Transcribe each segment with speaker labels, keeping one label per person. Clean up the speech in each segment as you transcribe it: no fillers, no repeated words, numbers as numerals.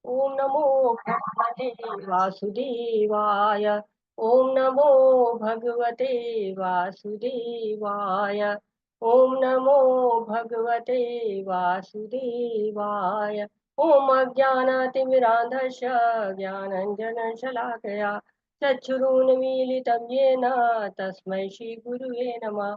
Speaker 1: ओम नमो भगवते वासुदेवाय। ओम नमो भगवते वासुदेवाय। ओम नमो भगवते वासुदेवाय। ओम अज्ञानतिमिरान्धस्य ज्ञानञ्जनशलाकया चक्षुरुन्मीलितं येन तस्मै श्रीगुरुवे नमः।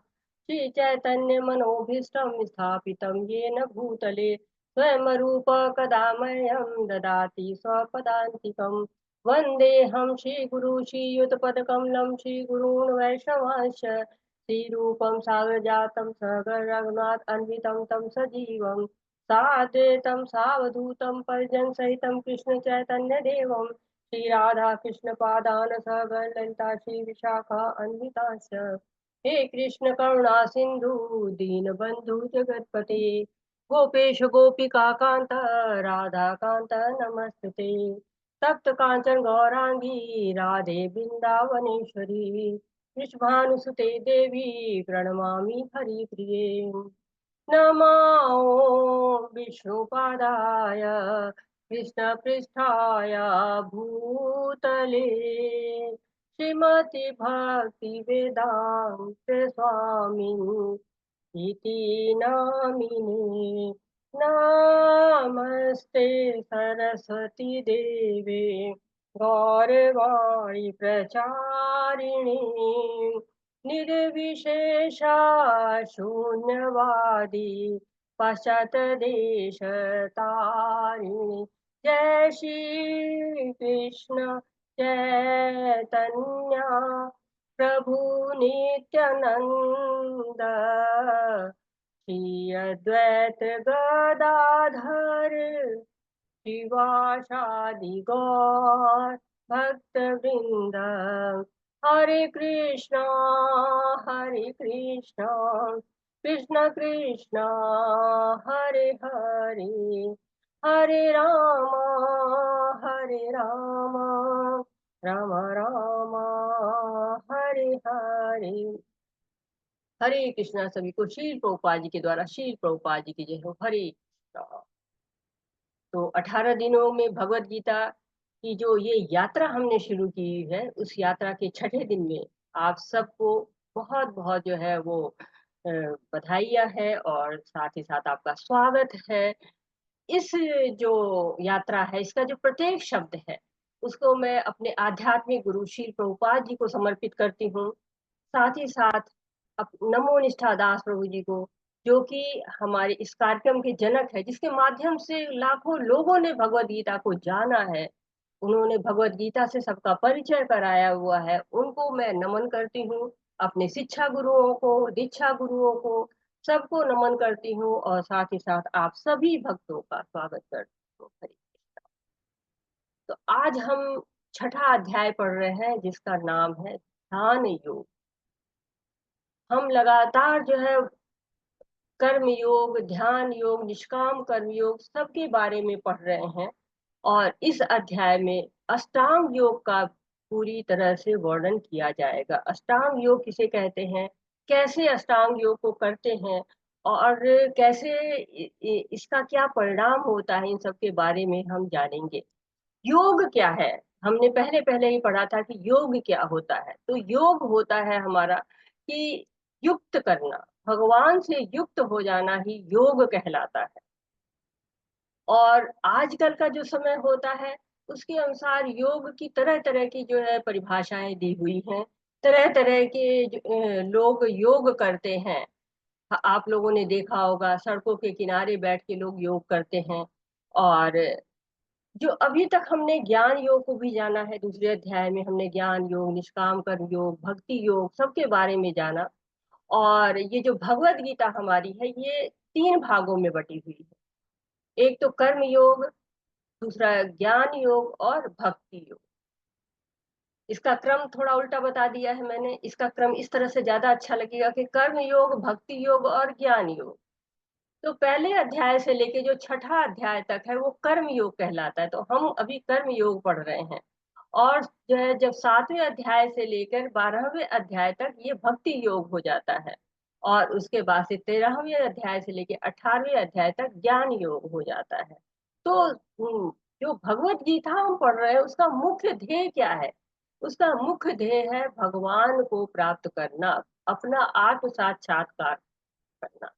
Speaker 1: श्रीचैतन्यमनोभीष्टं स्थापितं येन भूतले स्वयं रूप कदा मह्यं ददाति स्वपदान्तिकम्। वन्देऽहं श्रीगुरु श्रीयुतपदकमलं श्रीगुरून् वैष्णवांश्च श्रीरूपं सागरजातं सहगण अन्वितं तं सजीवं साद्वैतं सावधूतं परिजनसहितं कृष्णचैतन्यदेवं श्रीराधाकृष्णपादान् सहगण ललिता श्रीविशाखा अन्विताश्च। हे कृष्ण करुणा सिन्धु दीनबन्धु जगत्पते गोपेश गोपिका कांत राधा कांत नमस्ते। तप्त कांचन गौरांगी राधे वृंदावनेश्वरी वृषभानुसुते देवी प्रणमामि हरिप्रिये। नमो विष्णुपादाय कृष्णपृष्ठाय भूतले श्रीमति भक्ति वेदांत स्वामी इति नामिने। नमस्ते सरस्वती देवे गौरवाणी प्रचारिणी निर्विशेषा शून्यवादी पाश्चात्य तारिणी। जय श्री कृष्ण चैतन्य प्रभु नित्यानंद श्री अद्वैत गदाधर शिवासादि गौर भक्त वृंद। हरे कृष्णा कृष्ण कृष्णा हरे हरे हरे राम राम राम हरे हरे। हरे कृष्णा। सभी को श्रील प्रभुपाद जी के द्वारा श्रील प्रभुपाद जी की जय हो। हरे कृष्णा। तो 18 दिनों में भगवत गीता की जो ये यात्रा हमने शुरू की है, उस यात्रा के छठे दिन में आप सबको बहुत बहुत जो है वो बधाइयाँ है और साथ ही साथ आपका स्वागत है। इस जो यात्रा है, इसका जो प्रत्येक शब्द है उसको मैं अपने आध्यात्मिक गुरु श्री प्रभुपाद जी को समर्पित करती हूँ। साथ ही साथ नमो निष्ठा दास प्रभु जी को, जो कि हमारे इस कार्यक्रम के जनक है, जिसके माध्यम से लाखों लोगों ने भगवत गीता को जाना है। उन्होंने भगवत गीता से सबका परिचय कराया हुआ है, उनको मैं नमन करती हूँ। अपने शिक्षा गुरुओं को, दीक्षा गुरुओं को, सबको नमन करती हूँ और साथ ही साथ आप सभी भक्तों का स्वागत करती हूँ। हरे कृष्णा। तो आज हम छठा अध्याय पढ़ रहे हैं, जिसका नाम है ध्यान योग। हम लगातार जो है कर्म योग, ध्यान योग, निष्काम कर्म योग सबके बारे में पढ़ रहे हैं और इस अध्याय में अष्टांग योग का पूरी तरह से वर्णन किया जाएगा। अष्टांग योग किसे कहते हैं, कैसे अष्टांग योग को करते हैं और कैसे इसका क्या परिणाम होता है, इन सब के बारे में हम जानेंगे। योग क्या है, हमने पहले पहले ही पढ़ा था कि योग क्या होता है। तो योग होता है हमारा कि युक्त करना, भगवान से युक्त हो जाना ही योग कहलाता है। और आजकल का जो समय होता है उसके अनुसार योग की तरह तरह की जो है परिभाषाएं दी हुई हैं। तरह तरह के लोग योग करते हैं। आप लोगों ने देखा होगा सड़कों के किनारे बैठ के लोग योग करते हैं। और जो अभी तक हमने ज्ञान योग को भी जाना है, दूसरे अध्याय में हमने ज्ञान योग, निष्काम कर्म योग, भक्ति योग सबके बारे में जाना। और ये जो भगवत गीता हमारी है, ये तीन भागों में बटी हुई है। एक तो कर्म योग, दूसरा ज्ञान योग और भक्ति योग। इसका क्रम थोड़ा उल्टा बता दिया है मैंने। इसका क्रम इस तरह से ज्यादा अच्छा लगेगा कि कर्म योग, भक्ति योग और ज्ञान योग। तो पहले अध्याय से लेके जो छठा अध्याय तक है वो कर्म योग कहलाता है, तो हम अभी कर्म योग पढ़ रहे हैं। और जो है जब 7वें अध्याय से लेकर 12वें अध्याय तक ये भक्ति योग हो जाता है। और उसके बाद से 13वें अध्याय से लेकर 18वें अध्याय तक ज्ञान योग हो जाता है। तो जो भगवत गीता हम पढ़ रहे हैं उसका मुख्य ध्येय क्या है? उसका मुख्य ध्येय है भगवान को प्राप्त करना, अपना आत्म साक्षात्कार करना।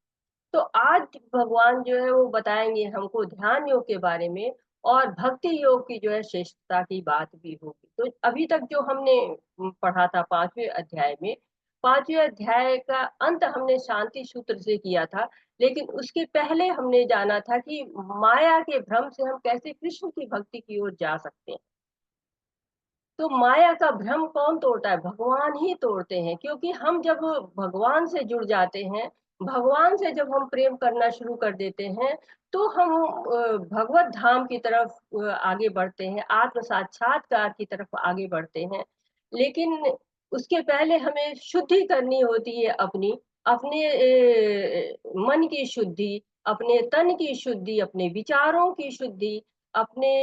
Speaker 1: तो आज भगवान जो है वो बताएंगे हमको ध्यान योग के बारे में, और भक्ति योग की जो है श्रेष्ठता की बात भी होगी। तो अभी तक जो हमने पढ़ा था 5वें अध्याय में, 5वें अध्याय का अंत हमने शांति सूत्र से किया था। लेकिन उसके पहले हमने जाना था कि माया के भ्रम से हम कैसे कृष्ण की भक्ति की ओर जा सकते हैं। तो माया का भ्रम कौन तोड़ता है? भगवान ही तोड़ते हैं, क्योंकि हम जब भगवान से जुड़ जाते हैं, भगवान से जब हम प्रेम करना शुरू कर देते हैं, तो हम भगवत धाम की तरफ आगे बढ़ते हैं, आत्म साक्षात्कार की तरफ आगे बढ़ते हैं। लेकिन उसके पहले हमें शुद्धि करनी होती है अपनी, अपने मन की शुद्धि, अपने तन की शुद्धि, अपने विचारों की शुद्धि, अपने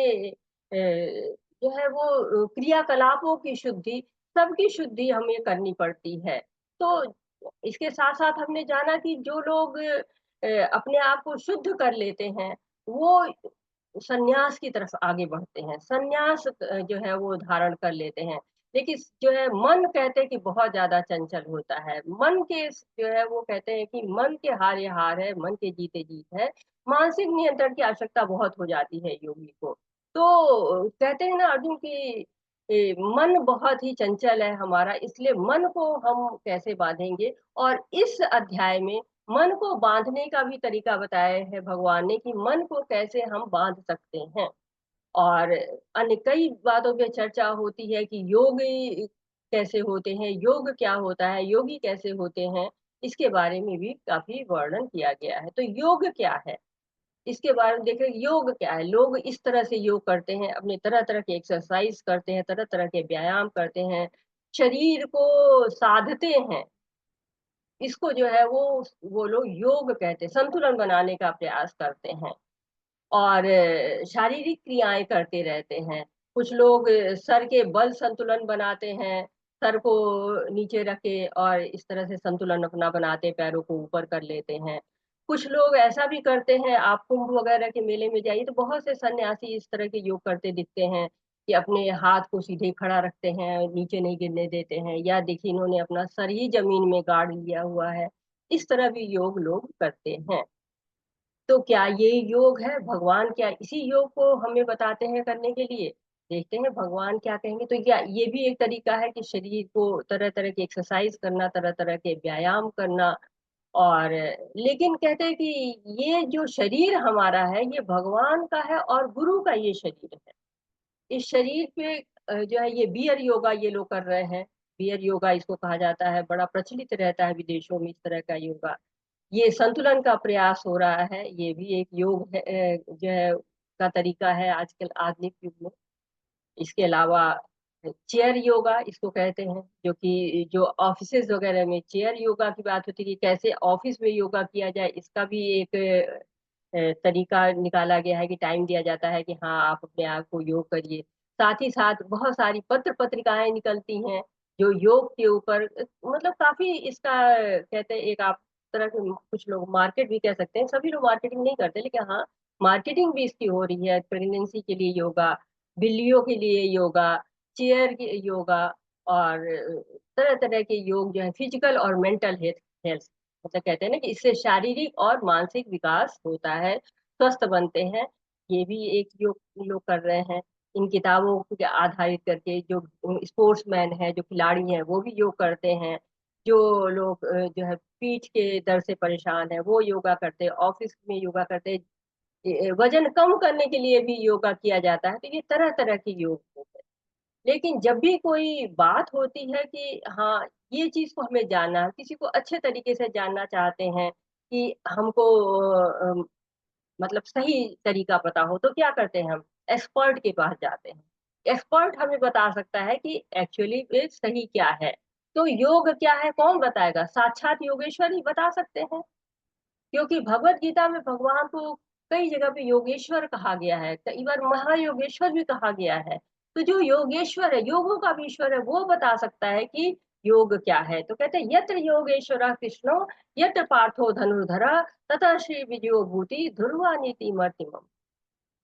Speaker 1: जो है वो क्रियाकलापों की शुद्धि, सबकी शुद्धि हमें करनी पड़ती है। तो इसके साथ-साथ हमने जाना कि जो लोग अपने आप को शुद्ध कर लेते हैं, वो संन्यास की तरफ आगे बढ़ते हैं। संन्यास जो है वो धारण कर लेते हैं। लेकिन जो है मन कहते हैं कि बहुत ज़्यादा चंचल होता है। मन के जो है वो कहते हैं कि मन के हार ये हार है, मन के जीते जीत है। मानसिक नियंत्रण की आवश्यकता बहुत हो जाती है योगी को। तो कहते हैं ना अर्जुन कि मन बहुत ही चंचल है हमारा, इसलिए मन को हम कैसे बाँधेंगे? और इस अध्याय में मन को बाँधने का भी तरीका बताया है भगवान ने कि मन को कैसे हम बाँध सकते हैं। और अन्य कई बातों पे चर्चा होती है कि योग कैसे होते हैं, योग क्या होता है, योगी कैसे होते हैं, इसके बारे में भी काफ़ी वर्णन किया गया है। तो योग क्या है? इसके बारे में देखें, योग क्या है? लोग इस तरह से योग करते हैं, अपने तरह-तरह के एक्सरसाइज करते हैं, तरह-तरह के व्यायाम करते हैं, शरीर को साधते हैं। इसको जो है वो लोग योग कहते हैं, संतुलन बनाने का प्रयास करते हैं। और शारीरिक क्रियाएँ करते रहते हैं। कुछ लोग सर के बल संतुलन बनाते हैं, सर को नीचे रख के और इस तरह से संतुलन अपना बनाते हैं, पैरों को ऊपर कर लेते हैं। कुछ लोग ऐसा भी करते हैं, आप कुंभ वगैरह के मेले में जाइए तो बहुत से सन्यासी इस तरह के योग करते दिखते हैं कि अपने हाथ को सीधे खड़ा रखते हैं, नीचे नहीं गिरने देते हैं, या देखिए इन्होंने अपना सर ही ज़मीन में गाड़ लिया हुआ है। इस तरह भी योग लोग करते हैं। तो क्या ये योग है? भगवान क्या इसी योग को हमें बताते हैं करने के लिए? देखते हैं भगवान क्या कहेंगे। तो क्या ये भी एक तरीका है कि शरीर को तरह-तरह की एक्सरसाइज करना, तरह-तरह के व्यायाम करना। और लेकिन कहते हैं कि ये जो शरीर हमारा है, ये भगवान का है और गुरु का ये शरीर है। इस शरीर पे जो है ये बियर योगा ये लोग कर रहे हैं। बियर योगा इसको कहा जाता है, बड़ा प्रचलित रहता है विदेशों में इस तरह का योगा। ये संतुलन का प्रयास हो रहा है, ये भी एक योग है, जो है का तरीका है आजकल आधुनिक युग में। इसके अलावा चेयर योगा इसको कहते हैं, जो कि जो ऑफिसेज़ वगैरह में चेयर योगा की बात होती है कि कैसे ऑफिस में योगा किया जाए, इसका भी एक तरीका निकाला गया है कि टाइम दिया जाता है कि हाँ, आप अपने आप को योग करिए। साथ ही साथ बहुत सारी पत्र-पत्रिकाएँ निकलती हैं, जो योग के ऊपर मतलब काफ़ी इसका कहते हैं एक आप तरह के कुछ लोग मार्केट भी कह सकते हैं, सभी लोग मार्केटिंग नहीं करते लेकिन हाँ, मार्केटिंग भी इसकी हो रही है, प्रेगनेंसी के लिए योगा, बिल्लियों के लिए योगा, चेयर की योगा, और तरह-तरह के योग जो है फिजिकल और मेंटल हेल्थ हेल्थ मतलब कहते हैं ना कि इससे शारीरिक और मानसिक विकास होता है, स्वस्थ बनते हैं। ये भी एक योग लोग कर रहे हैं। इन किताबों के आधारित करके जो स्पोर्ट्समैन हैं, जो खिलाड़ी हैं, वो भी योग करते हैं। जो लोग जो है पीठ के दर्द से परेशान हैं, वो योगा करते हैं, ऑफ़िस में योगा करते हैं। वज़न कम करने के लिए भी योगा किया जाता है, तो ये तरह-तरह के योग होते हैं। लेकिन जब भी कोई बात होती है कि हाँ, ये चीज़ को हमें जानना है, किसी को अच्छे तरीके से जानना चाहते हैं कि हमको मतलब सही तरीका पता हो, तो क्या करते हैं हम? एक्सपर्ट के पास जाते हैं। एक्सपर्ट हमें बता सकता है कि एक्चुअली में सही क्या है। तो योग क्या है, कौन बताएगा? साक्षात योगेश्वर ही बता सकते हैं। क्योंकि भगवत गीता में भगवान को कई जगह पे योगेश्वर कहा गया है, कई बार महायोगेश्वर भी कहा गया है। तो जो योगेश्वर है, योगों का भी ईश्वर है, वो बता सकता है कि योग क्या है। तो कहते हैं यत्र योगेश्वरः कृष्णो यत्र पार्थो धनुर्धरः ततः श्री विजयो भूति ध्रुवा नीति मर्तिमम्।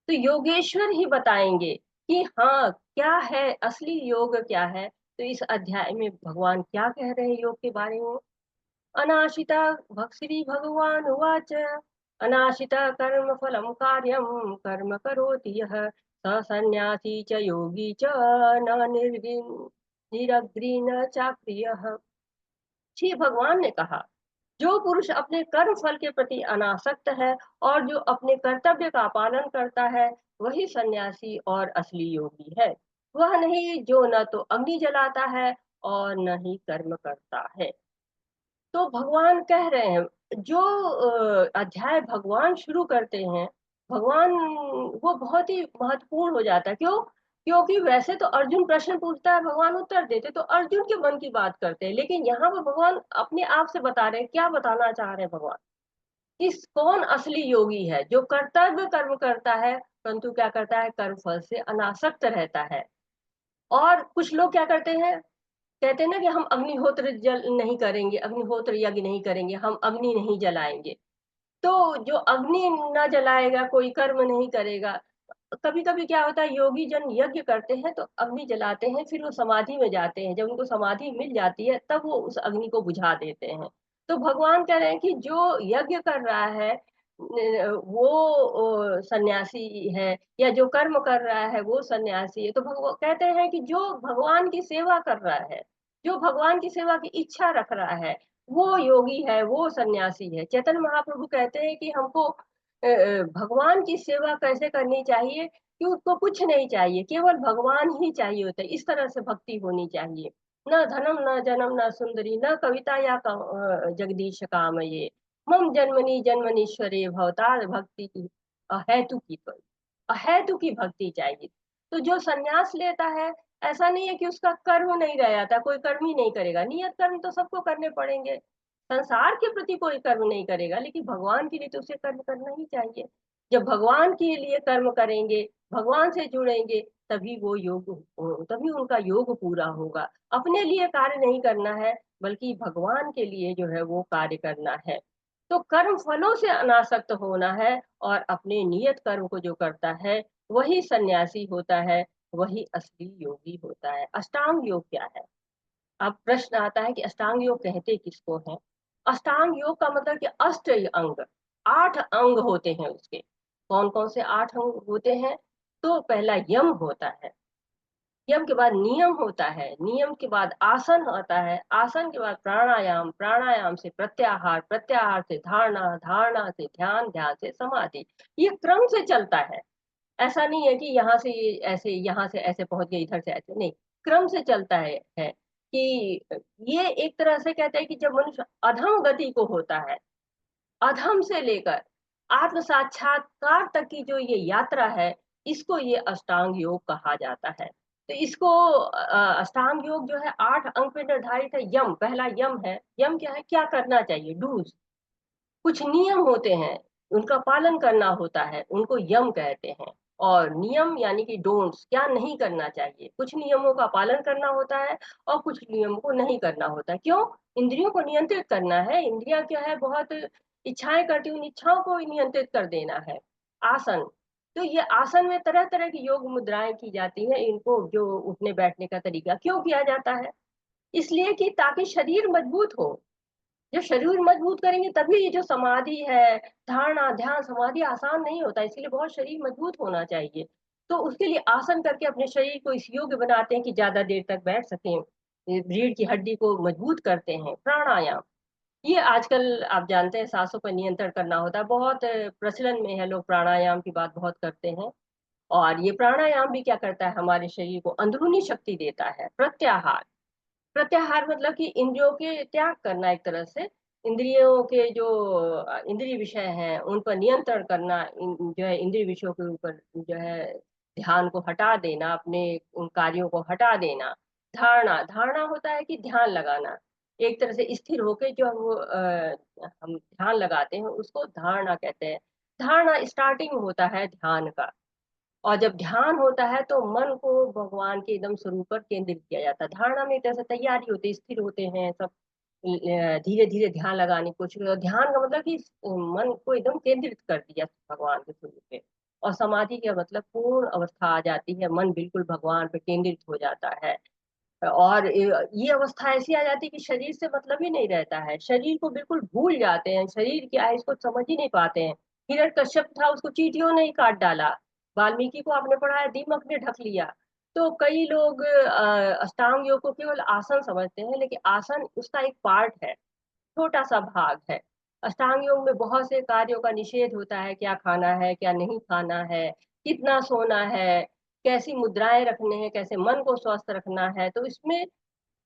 Speaker 1: तो योगेश्वर ही बताएंगे कि हाँ क्या है असली योग क्या है। तो इस अध्याय में भगवान क्या कह रहे हैं योग के बारे में। अनाशिता भक्श्री भगवान उवाच अनाशिता कर्म फलम कार्यम कर्म करोति यः स सन्यासी च योगी च न निरग्नि न चाक्रियः। श्री भगवान ने कहा जो पुरुष अपने कर्म फल के प्रति अनासक्त है और जो अपने कर्तव्य का पालन करता है वही सन्यासी और असली योगी है। वह नहीं जो न तो अग्नि जलाता है और न ही कर्म करता है। तो भगवान कह रहे हैं जो अध्याय भगवान शुरू करते हैं भगवान वो बहुत ही महत्वपूर्ण हो जाता है। क्यों? क्योंकि वैसे तो अर्जुन प्रश्न पूछता है भगवान उत्तर देते तो अर्जुन के मन की बात करते हैं, लेकिन यहाँ पर भगवान अपने आप से बता रहे हैं। क्या बताना चाह रहे हैं भगवान? इस कौन असली योगी है जो कर्तव्य कर्म करता है परंतु क्या करता है कर्म फल से अनासक्त रहता है। और कुछ लोग क्या करते हैं, कहते हैं ना कि हम अग्निहोत्र जल नहीं करेंगे, अग्निहोत्र यज्ञ नहीं करेंगे, हम अग्नि नहीं जलाएंगे। तो जो अग्नि न जलाएगा कोई कर्म नहीं करेगा। कभी कभी क्या होता है योगी जन यज्ञ करते हैं तो अग्नि जलाते हैं, फिर वो समाधि में जाते हैं, जब उनको समाधि मिल जाती है तब वो उस अग्नि को बुझा देते हैं। तो भगवान कह रहे हैं कि जो यज्ञ कर रहा है वो सन्यासी है, या जो कर्म कर रहा है वो सन्यासी है। तो भगवान कहते हैं कि जो भगवान की सेवा कर रहा है, जो भगवान की सेवा की इच्छा रख रहा है वो योगी है, वो सन्यासी है। चैतन्य महाप्रभु कहते हैं कि हमको भगवान की सेवा कैसे करनी चाहिए कि उसको कुछ नहीं चाहिए, केवल भगवान ही चाहिए होता है। इस तरह से भक्ति होनी चाहिए। न धनम न जन्म न सुंदरी न कविता या जगदीश काम ये मम जन्मनि जन्मनीश्वरे भवतार भक्ति की अहेतु की तो अहेतु की भक्ति चाहिए। तो जो सन्यास लेता है ऐसा नहीं है कि उसका कर्म नहीं रह जाता, कोई कर्म ही नहीं करेगा। नियत कर्म तो सबको करने पड़ेंगे। संसार के प्रति कोई कर्म नहीं करेगा लेकिन भगवान के लिए तो उसे कर्म करना ही चाहिए। जब भगवान के लिए कर्म करेंगे, भगवान से जुड़ेंगे, तभी वो योग तभी उनका योग पूरा होगा। अपने लिए कार्य नहीं करना है बल्कि भगवान के लिए जो है वो कार्य करना है। तो कर्म फलों से अनासक्त होना है और अपने नियत कर्म को जो करता है वही सन्यासी होता है, वही असली योगी होता है। अष्टांग योग क्या है? अब प्रश्न आता है कि अष्टांग योग कहते किसको हैं? अष्टांग योग का मतलब कि अष्ट अंग, 8 अंग होते हैं उसके। कौन कौन से 8 अंग होते हैं? तो पहला यम होता है, यम के बाद नियम होता है, नियम के बाद आसन होता है, आसन के बाद प्राणायाम, प्राणायाम से प्रत्याहार, प्रत्याहार से धारणा, धारणा से ध्यान, ध्यान से समाधि। ये क्रम से चलता है। ऐसा नहीं है कि यहाँ से ऐसे, यहाँ से ऐसे पहुंच गए, इधर से ऐसे नहीं। क्रम से चलता है कि ये एक तरह से कहते हैं कि जब मनुष्य अधम गति को होता है, अधम से लेकर आत्म साक्षात्कार तक की जो ये यात्रा है, इसको ये अष्टांग योग कहा जाता है। तो इसको अष्टांग योग जो है 8 अंग पे निर्धारित है। यम, पहला यम है। यम क्या है? क्या करना चाहिए, डूज। कुछ नियम होते हैं, उनका पालन करना होता है, उनको यम कहते हैं। और नियम यानी कि डोंट्स, क्या नहीं करना चाहिए। कुछ नियमों का पालन करना होता है और कुछ नियमों को नहीं करना होता है। क्यों? इंद्रियों को नियंत्रित करना है। इंद्रिया क्या है, बहुत इच्छाएं करती, उन इच्छाओं को नियंत्रित कर देना है। आसन, तो ये आसन में तरह तरह की योग मुद्राएं की जाती हैं। इनको जो उठने बैठने का तरीका क्यों किया जाता है? इसलिए कि ताकि शरीर मजबूत हो। जब शरीर मजबूत करेंगे तभी ये जो समाधि है, धारणा ध्यान समाधि आसान नहीं होता, इसके लिए बहुत शरीर मजबूत होना चाहिए। तो उसके लिए आसन करके अपने शरीर को इस योग्य बनाते हैं कि ज्यादा देर तक बैठ सकें। रीढ़ की हड्डी को मजबूत करते हैं। प्राणायाम, ये आजकल आप जानते हैं सांसों पर नियंत्रण करना होता है, बहुत प्रचलन में है, लोग प्राणायाम की बात बहुत करते हैं। और ये प्राणायाम भी क्या करता है, हमारे शरीर को अंदरूनी शक्ति देता है। प्रत्याहार, प्रत्याहार मतलब कि इंद्रियों के त्याग करना एक तरह से। इंद्रियों के जो इंद्रिय विषय हैं उन पर नियंत्रण करना, जो है इंद्रिय विषयों के ऊपर जो है ध्यान को हटा देना, अपने उन कार्यों को हटा देना। धारणा, धारणा होता है कि ध्यान लगाना, एक तरह से स्थिर होके जो हम ध्यान लगाते हैं उसको धारणा कहते हैं। धारणा स्टार्टिंग होता है ध्यान का। और जब ध्यान होता है तो मन को भगवान के एकदम स्वरूप पर केंद्रित किया जाता है। धारणा में एक तरह से तैयारी होती है, स्थिर होते हैं सब, धीरे धीरे ध्यान लगाने की कोशिश। और ध्यान का मतलब कि मन को एकदम केंद्रित कर दिया भगवान के स्वरूप पे। और समाधि का मतलब पूर्ण अवस्था आ जाती है, मन बिल्कुल भगवान पे केंद्रित हो जाता है। और ये अवस्था ऐसी आ जाती है कि शरीर से मतलब ही नहीं रहता है, शरीर को बिल्कुल भूल जाते हैं, शरीर क्या है इसको समझ ही नहीं पाते हैं। हिरण्यकश्यप था, उसको चींटियों ने ही काट डाला। वाल्मीकि को आपने पढ़ा है, दीमक ने ढक लिया। तो कई लोग अष्टांग योग को केवल आसन समझते हैं, लेकिन आसन उसका एक पार्ट है, छोटा सा भाग है। अष्टांग योग में बहुत से कार्यों का निषेध होता है, क्या खाना है क्या नहीं खाना है, कितना सोना है, कैसी मुद्राएं रखने हैं, कैसे मन को स्वस्थ रखना है। तो इसमें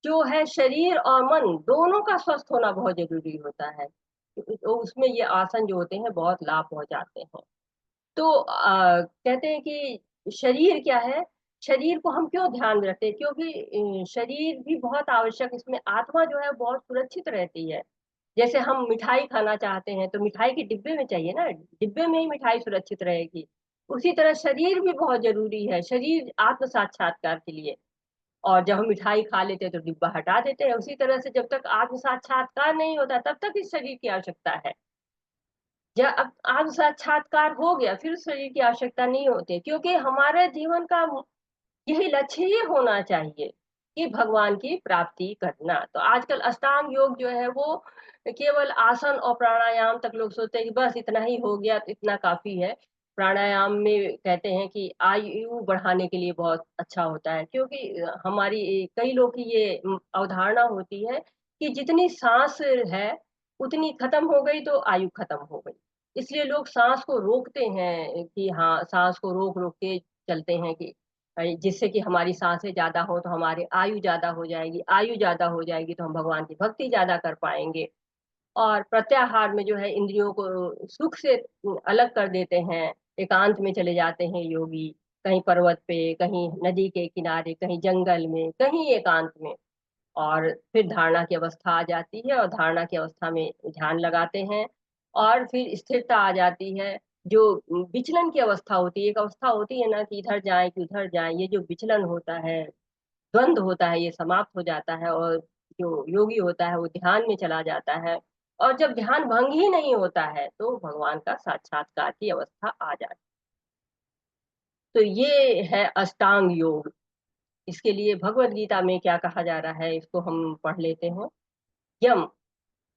Speaker 1: जो है शरीर और मन दोनों का स्वस्थ होना बहुत जरूरी होता है। तो उसमें ये आसन जो होते हैं बहुत लाभ पहुंचाते हैं। तो कहते हैं कि शरीर क्या है, शरीर को हम क्यों ध्यान में रखते हैं, क्योंकि शरीर भी बहुत आवश्यक, इसमें आत्मा जो है बहुत सुरक्षित रहती है। जैसे हम मिठाई खाना चाहते हैं तो मिठाई के डिब्बे में चाहिए ना, डिब्बे में ही मिठाई सुरक्षित रहेगी। उसी तरह शरीर भी बहुत जरूरी है, शरीर आत्म साक्षात्कार के लिए। और जब हम मिठाई खा लेते हैं तो डिब्बा हटा देते हैं। उसी तरह से जब तक आत्म साक्षात्कार नहीं होता तब तक इस शरीर की आवश्यकता है। जब अब आत्म साक्षात्कार हो गया फिर उस शरीर की आवश्यकता नहीं होती, क्योंकि हमारे जीवन का यही लक्ष्य ही होना चाहिए कि भगवान की प्राप्ति करना। तो आजकल अष्टांग योग जो है वो केवल आसन और प्राणायाम तक लोग सोचते हैं कि बस इतना ही हो गया तो इतना काफी है। प्राणायाम में कहते हैं कि आयु बढ़ाने के लिए बहुत अच्छा होता है, क्योंकि हमारी कई लोग की ये अवधारणा होती है कि जितनी सांस है उतनी खत्म हो गई तो आयु खत्म हो गई। इसलिए लोग सांस को रोकते हैं कि हाँ, सांस को रोक रोक के चलते हैं कि जिससे कि हमारी सांसें ज्यादा हो तो हमारी आयु ज्यादा हो जाएगी, आयु ज्यादा हो जाएगी तो हम भगवान की भक्ति ज्यादा कर पाएंगे। और प्रत्याहार में जो है इंद्रियों को सुख से अलग कर देते हैं, एकांत में चले जाते हैं योगी, कहीं पर्वत पे, कहीं नदी के किनारे, कहीं जंगल में, कहीं एकांत में। और फिर धारणा की अवस्था आ जाती है और धारणा की अवस्था में ध्यान लगाते हैं और फिर स्थिरता आ जाती है। जो विचलन की अवस्था होती है, एक अवस्था होती है ना कि इधर जाए कि उधर जाए, ये जो विचलन होता है, द्वंद होता है, ये समाप्त हो जाता है और जो योगी होता है वो ध्यान में चला जाता है। और जब ध्यान भंग ही नहीं होता है तो भगवान का साक्षात्कार की अवस्था आ जाती है। तो ये है अष्टांग योग। इसके लिए भगवत गीता में क्या कहा जा रहा है इसको हम पढ़ लेते हैं। यम,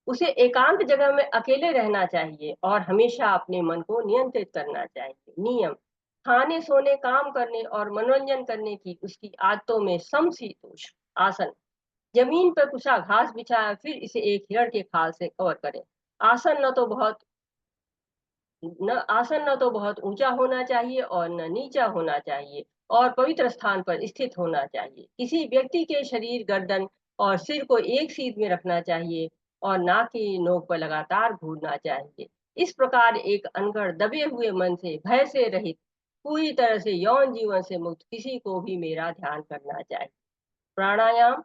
Speaker 1: उसे एकांत जगह में अकेले रहना चाहिए और हमेशा अपने मन को नियंत्रित करना चाहिए। नियम, खाने सोने काम करने और मनोरंजन करने की उसकी आदतों में समशीतोष। आसन, जमीन पर कुछा घास बिछाया फिर इसे एक हिरण के खाल से कवर करें। आसन न तो बहुत ऊंचा होना चाहिए और न नीचा होना चाहिए, और पवित्र स्थान पर स्थित होना चाहिए। किसी व्यक्ति के शरीर, गर्दन और सिर को एक सीध में रखना चाहिए और नाक की नोक पर लगातार घूरना चाहिए। इस प्रकार एक अनगढ़ दबे हुए मन से, भय से रहित, पूरी तरह से यौन जीवन से मुक्त किसी को भी मेरा ध्यान करना चाहिए। प्राणायाम,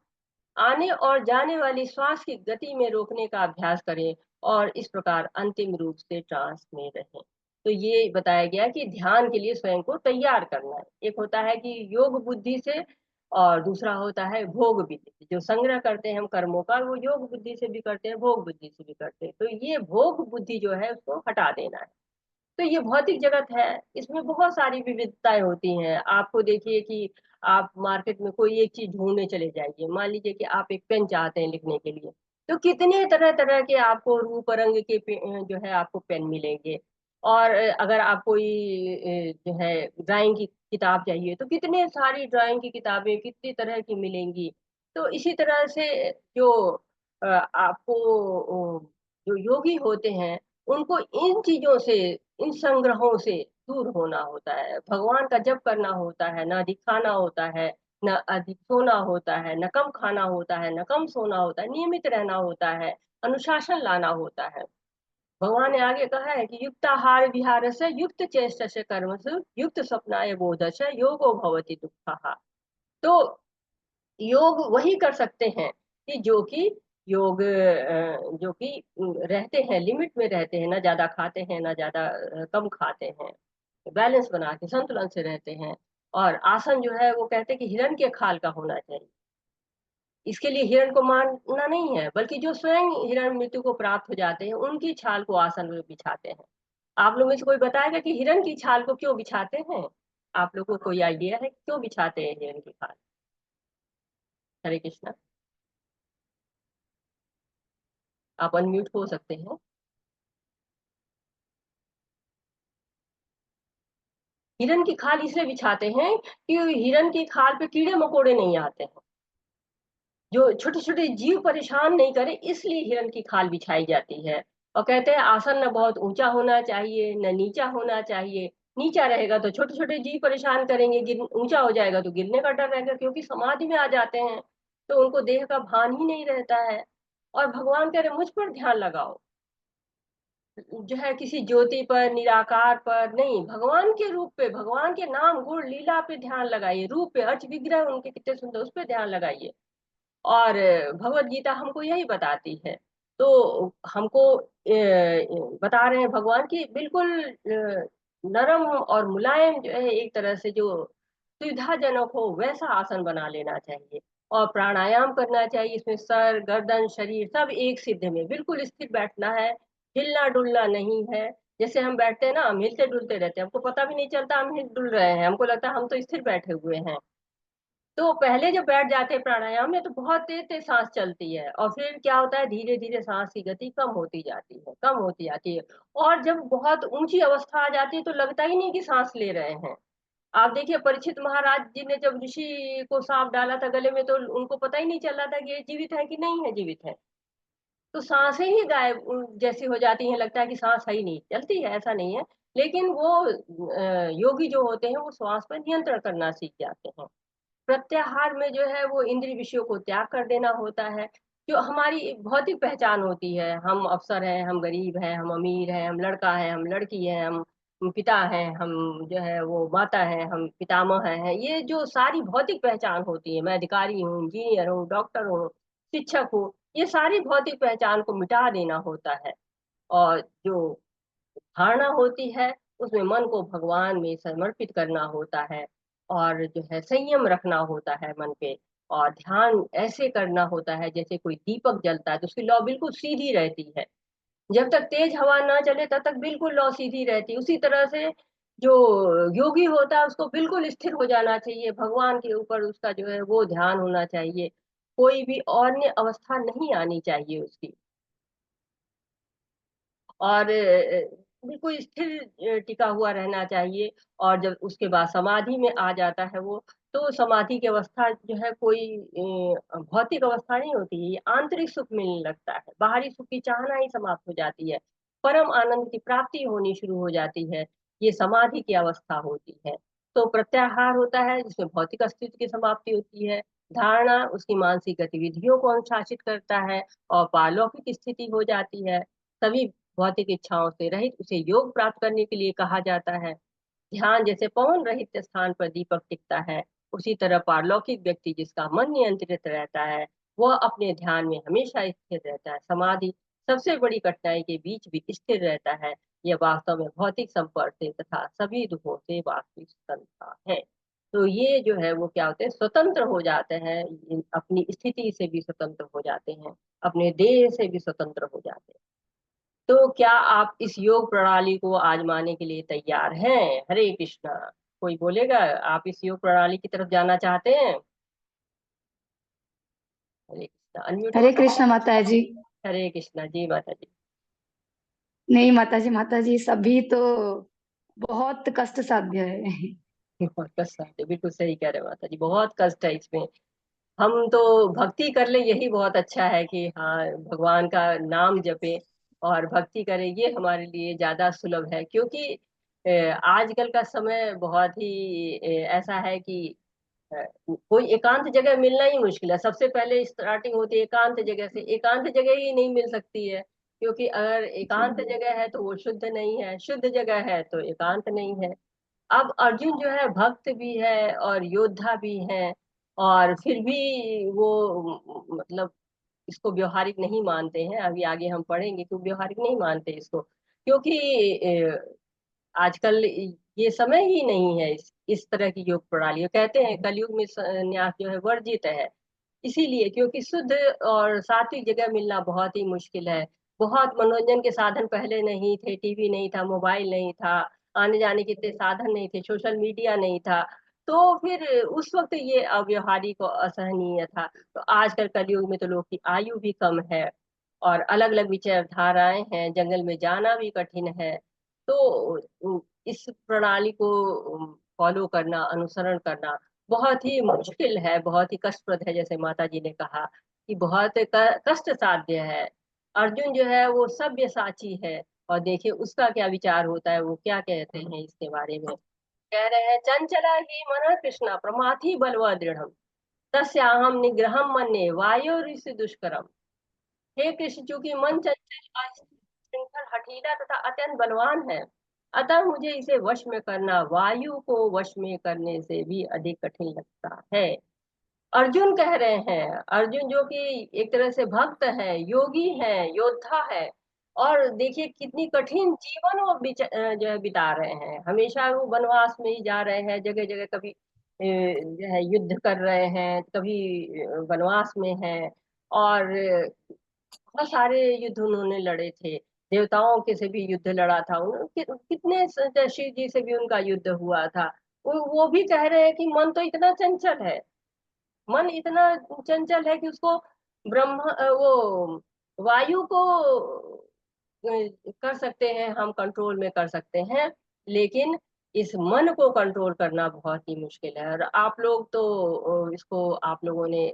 Speaker 1: आने और जाने वाली श्वास की गति में रोकने का अभ्यास करें और इस प्रकार अंतिम रूप से ट्रांस में रहें। तो ये बताया गया कि ध्यान के लिए स्वयं को तैयार करना है। एक होता है कि योग बुद्धि से, और दूसरा होता है भोग बुद्धि से। जो संग्रह करते हैं हम कर्मों का, वो योग बुद्धि से भी करते हैं, भोग बुद्धि से भी करते हैं। तो ये भोग बुद्धि जो है उसको हटा देना है। तो ये भौतिक जगत है, इसमें बहुत सारी विविधताएं होती हैं। आपको देखिए कि आप मार्केट में कोई एक चीज ढूंढने चले जाइए, मान लीजिए कि आप एक पेन चाहते हैं लिखने के लिए, तो कितने तरह तरह के आपको रूप रंग के जो है आपको पेन मिलेंगे। और अगर आप कोई जो है ड्राइंग की किताब चाहिए तो कितने सारी ड्राइंग की किताबें कितनी तरह की मिलेंगी। तो इसी तरह से जो आपको जो योगी होते हैं उनको इन चीजों से, इन संग्रहों से दूर होना होता है, भगवान का जप करना होता है, ना अधिक खाना होता है, न अधिक सोना होता है, न कम खाना होता है, न कम सोना होता है, नियमित रहना होता है, अनुशासन लाना होता है। भगवान ने आगे कहा है कि युक्ताहार विहार से, युक्त चेष्ट से, कर्म से, युक्त स्वप्नाय बोध से योगो भवति दुःखः। तो योग वही कर सकते हैं कि जो कि रहते हैं, लिमिट में रहते हैं, ना ज्यादा खाते हैं ना ज्यादा कम खाते हैं, बैलेंस बना के संतुलन से रहते हैं। और आसन जो है वो कहते हैं कि हिरण के खाल का होना चाहिए। इसके लिए हिरण को मारना नहीं है, बल्कि जो स्वयं हिरण मृत्यु को प्राप्त हो जाते हैं उनकी छाल को आसन में बिछाते हैं। आप लोग में से कोई बताएगा कि हिरण की छाल को क्यों बिछाते हैं? आप लोगों को कोई आइडिया है क्यों बिछाते हैं हिरण की खाल? हरे कृष्णा। आप अनम्यूट हो सकते हैं। हिरण की खाल इसलिए बिछाते हैं कि हिरण की खाल पे कीड़े मकोड़े नहीं आते हैं, जो छोटे छोटे जीव परेशान नहीं करे, इसलिए हिरण की खाल बिछाई जाती है। और कहते हैं आसन न बहुत ऊंचा होना चाहिए न नीचा होना चाहिए। नीचा रहेगा तो छोटे छोटे जीव परेशान करेंगे, गिर ऊंचा हो जाएगा तो गिरने का डर रहेगा, क्योंकि समाधि में आ जाते हैं तो उनको देह का भान ही नहीं रहता है। और भगवान कह रहे मुझ पर ध्यान लगाओ, जो है किसी ज्योति पर, निराकार पर नहीं, भगवान के रूप पे, भगवान के नाम गुण लीला पे ध्यान लगाइए, रूप पे, अर्च विग्रह उनके कितने सुंदर, उस पे ध्यान लगाइए। और भगवत गीता हमको यही बताती है। तो हमको बता रहे हैं भगवान की बिल्कुल नरम और मुलायम, जो है एक तरह से जो सुविधाजनक हो वैसा आसन बना लेना चाहिए। और प्राणायाम करना चाहिए, इसमें सर गर्दन शरीर सब एक सिद्ध में बिल्कुल स्थिर बैठना है, हिलना डुलना नहीं है। जैसे हम बैठते हैं ना, हम हिलते डुलते रहते हैं, हमको पता भी नहीं चलता हम हिल डुल रहे हैं, हमको लगता है हम तो स्थिर बैठे हुए हैं। तो पहले जब बैठ जाते हैं प्राणायाम में तो बहुत तेज तेज सांस चलती है, और फिर क्या होता है धीरे धीरे सांस की गति कम होती जाती है, कम होती जाती है। और जब बहुत ऊंची अवस्था आ जाती है तो लगता ही नहीं कि सांस ले रहे हैं। आप देखिए परीक्षित महाराज जी ने जब ऋषि को सांप डाला था गले में, तो उनको पता ही नहीं चल रहा था कि ये जीवित है कि नहीं है जीवित है। तो सांसें ही गायब जैसी हो जाती हैं, लगता है कि सांस है ही नहीं, चलती है ऐसा नहीं है। लेकिन वो योगी जो होते हैं वो श्वास पर नियंत्रण करना सीख जाते हैं। प्रत्याहार में जो है वो इंद्रिय विषयों को त्याग कर देना होता है। जो हमारी भौतिक पहचान होती है, हम अफसर हैं, हम गरीब हैं, हम अमीर हैं, हम लड़का हैं, हम लड़की हैं, हम पिता हैं, हम जो है वो माता हैं, हम पितामह हैं, ये जो सारी भौतिक पहचान होती है, मैं अधिकारी हूँ, इंजीनियर हूँ, डॉक्टर हूँ, शिक्षक हूँ, ये सारी भौतिक पहचान को मिटा देना होता है। और जो धारणा होती है उसमें मन को भगवान में समर्पित करना होता है। और जो है संयम रखना होता है मन पे। और ध्यान ऐसे करना होता है जैसे कोई दीपक जलता है तो उसकी लौ बिल्कुल सीधी रहती है। जब तक तेज हवा ना चले तब तक बिल्कुल लौ सीधी रहती है। उसी तरह से जो योगी होता है उसको बिल्कुल स्थिर हो जाना चाहिए, भगवान के ऊपर उसका जो है वो ध्यान होना चाहिए, कोई भी अन्य अवस्था नहीं आनी चाहिए उसकी। और बिल्कुल स्थिर टिका हुआ रहना चाहिए। और जब उसके बाद समाधि में आ जाता है वो, तो समाधि की अवस्था जो है कोई भौतिक अवस्था नहीं होती है, ये आंतरिक सुख मिलने लगता है, बाहरी सुख की चाहना ही समाप्त हो जाती है, परम आनंद की प्राप्ति होनी शुरू हो जाती है। ये समाधि की अवस्था होती है। तो प्रत्याहार होता है जिसमें भौतिक अस्तित्व की समाप्ति होती है। धारणा उसकी मानसिक गतिविधियों को अनुशासित करता है और पारलौकिक स्थिति हो जाती है। सभी भौतिक इच्छाओं से रहित उसे योग प्राप्त करने के लिए कहा जाता है। ध्यान जैसे पवन रहित स्थान पर दीपक टिकता है, उसी तरह पारलौकिक व्यक्ति जिसका मन नियंत्रित रहता है वह अपने ध्यान में हमेशा स्थिर रहता है। समाधि सबसे बड़ी कठिनाई के बीच भी स्थिर रहता है। यह वास्तव में भौतिक संपर्क से तथा सभी दुखों से वास्तविक स्वतंत्रता है। तो ये जो है वो क्या होते हैं, स्वतंत्र हो जाते हैं, अपनी स्थिति से भी स्वतंत्र हो जाते हैं, अपने देह से भी स्वतंत्र हो जाते हैं। तो क्या आप इस योग प्रणाली को आजमाने के लिए तैयार हैं? हरे कृष्णा। कोई बोलेगा आप इस योग प्रणाली की तरफ जाना चाहते हैं? हरे कृष्णा, अनम्यूट हो
Speaker 2: हरे
Speaker 1: सकते
Speaker 2: कृष्ण माता जी।
Speaker 1: हैं। हरे कृष्णा जी माता जी।
Speaker 2: नहीं माता जी सभी तो बहुत कष्ट साध्य है।
Speaker 1: बहुत कष्ट है, बिल्कुल सही कह रहे हैं माता जी, बहुत कष्ट है इसमें। हम तो भक्ति कर ले यही बहुत अच्छा है कि हाँ भगवान का नाम जपे और भक्ति करें, ये हमारे लिए ज्यादा सुलभ है। क्योंकि आजकल का समय बहुत ही ऐसा है कि कोई एकांत जगह मिलना ही मुश्किल है। सबसे पहले स्टार्टिंग होती है एकांत जगह से, एकांत जगह ही नहीं मिल सकती है। क्योंकि अगर एकांत जगह है तो वो शुद्ध नहीं है, शुद्ध जगह है तो एकांत नहीं है। अब अर्जुन जो है भक्त भी है और योद्धा भी है, और फिर भी वो मतलब इसको व्यवहारिक नहीं मानते हैं। अभी आगे हम पढ़ेंगे कि वो व्यवहारिक नहीं मानते इसको, क्योंकि आजकल ये समय ही नहीं है इस तरह की योग प्रणाली। कहते हैं कलयुग में संन्यास जो है वर्जित है, इसीलिए क्योंकि शुद्ध और सात्विक जगह मिलना बहुत ही मुश्किल है। बहुत मनोरंजन के साधन पहले नहीं थे, टीवी नहीं था, मोबाइल नहीं था, आने जाने के इतने साधन नहीं थे, सोशल मीडिया नहीं था, तो फिर उस वक्त ये अव्यवहारिक और असहनीय था। तो आजकल कलयुग में तो लोग की आयु भी कम है और अलग अलग विचारधाराएं हैं, जंगल में जाना भी कठिन है। तो इस प्रणाली को फॉलो करना, अनुसरण करना बहुत ही मुश्किल है, बहुत ही कष्टप्रद है। जैसे माता जी ने कहा कि बहुत कष्ट साध्य है। अर्जुन जो है वो सव्यसाची है, और देखिए उसका क्या विचार होता है, वो क्या कहते हैं इसके बारे में। कह रहे हैं, चंचला ही मन कृष्णा प्रमाथि बलवा दृढ़ तस्याहम निग्रहम मन्ये वायो ऋषि दुष्करम। हे कृष्ण, चूंकि मन चंचल अश्रृंखल हठीला तथा अत्यंत बलवान है, अतः मुझे इसे वश में करना वायु को वश में करने से भी अधिक कठिन लगता है। अर्जुन कह रहे हैं, अर्जुन जो कि एक तरह से भक्त है, योगी है, योद्धा है, और देखिए कितनी कठिन जीवन वो जो है बिता रहे हैं। हमेशा वो वनवास में ही जा रहे हैं, जगह जगह कभी जो है युद्ध कर रहे हैं, कभी वनवास में है। और बहुत सारे युद्ध उन्होंने लड़े थे, देवताओं के से भी युद्ध लड़ा था कितने शिव जी से भी उनका युद्ध हुआ था। वो भी कह रहे हैं कि मन तो इतना चंचल है, मन इतना चंचल है कि उसको वो वायु को कर सकते हैं, हम कंट्रोल में कर सकते हैं, लेकिन इस मन को कंट्रोल करना बहुत ही मुश्किल है। और आप लोग तो इसको आप लोगों ने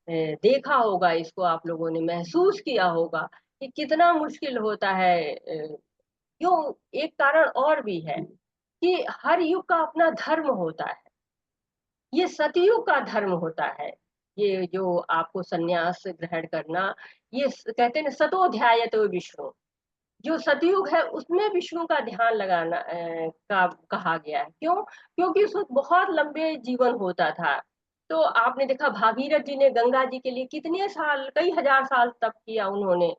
Speaker 1: देखा होगा, इसको आप लोगों ने महसूस किया होगा कि कितना मुश्किल होता है। क्यों, एक कारण और भी है कि हर युग का अपना धर्म होता है। ये सतयुग का धर्म होता है, ये जो आपको सन्यास ग्रहण करना, ये कहते हैं ना, सतोध्यायतो विष्णु। जो सतयुग है उसमें विष्णु का ध्यान लगाना का कहा गया है। क्यों? क्योंकि उस वक्त बहुत लंबे जीवन होता था। तो आपने देखा भागीरथ जी ने गंगा जी के लिए कितने साल, कई हजार साल तप किया उन्होंने।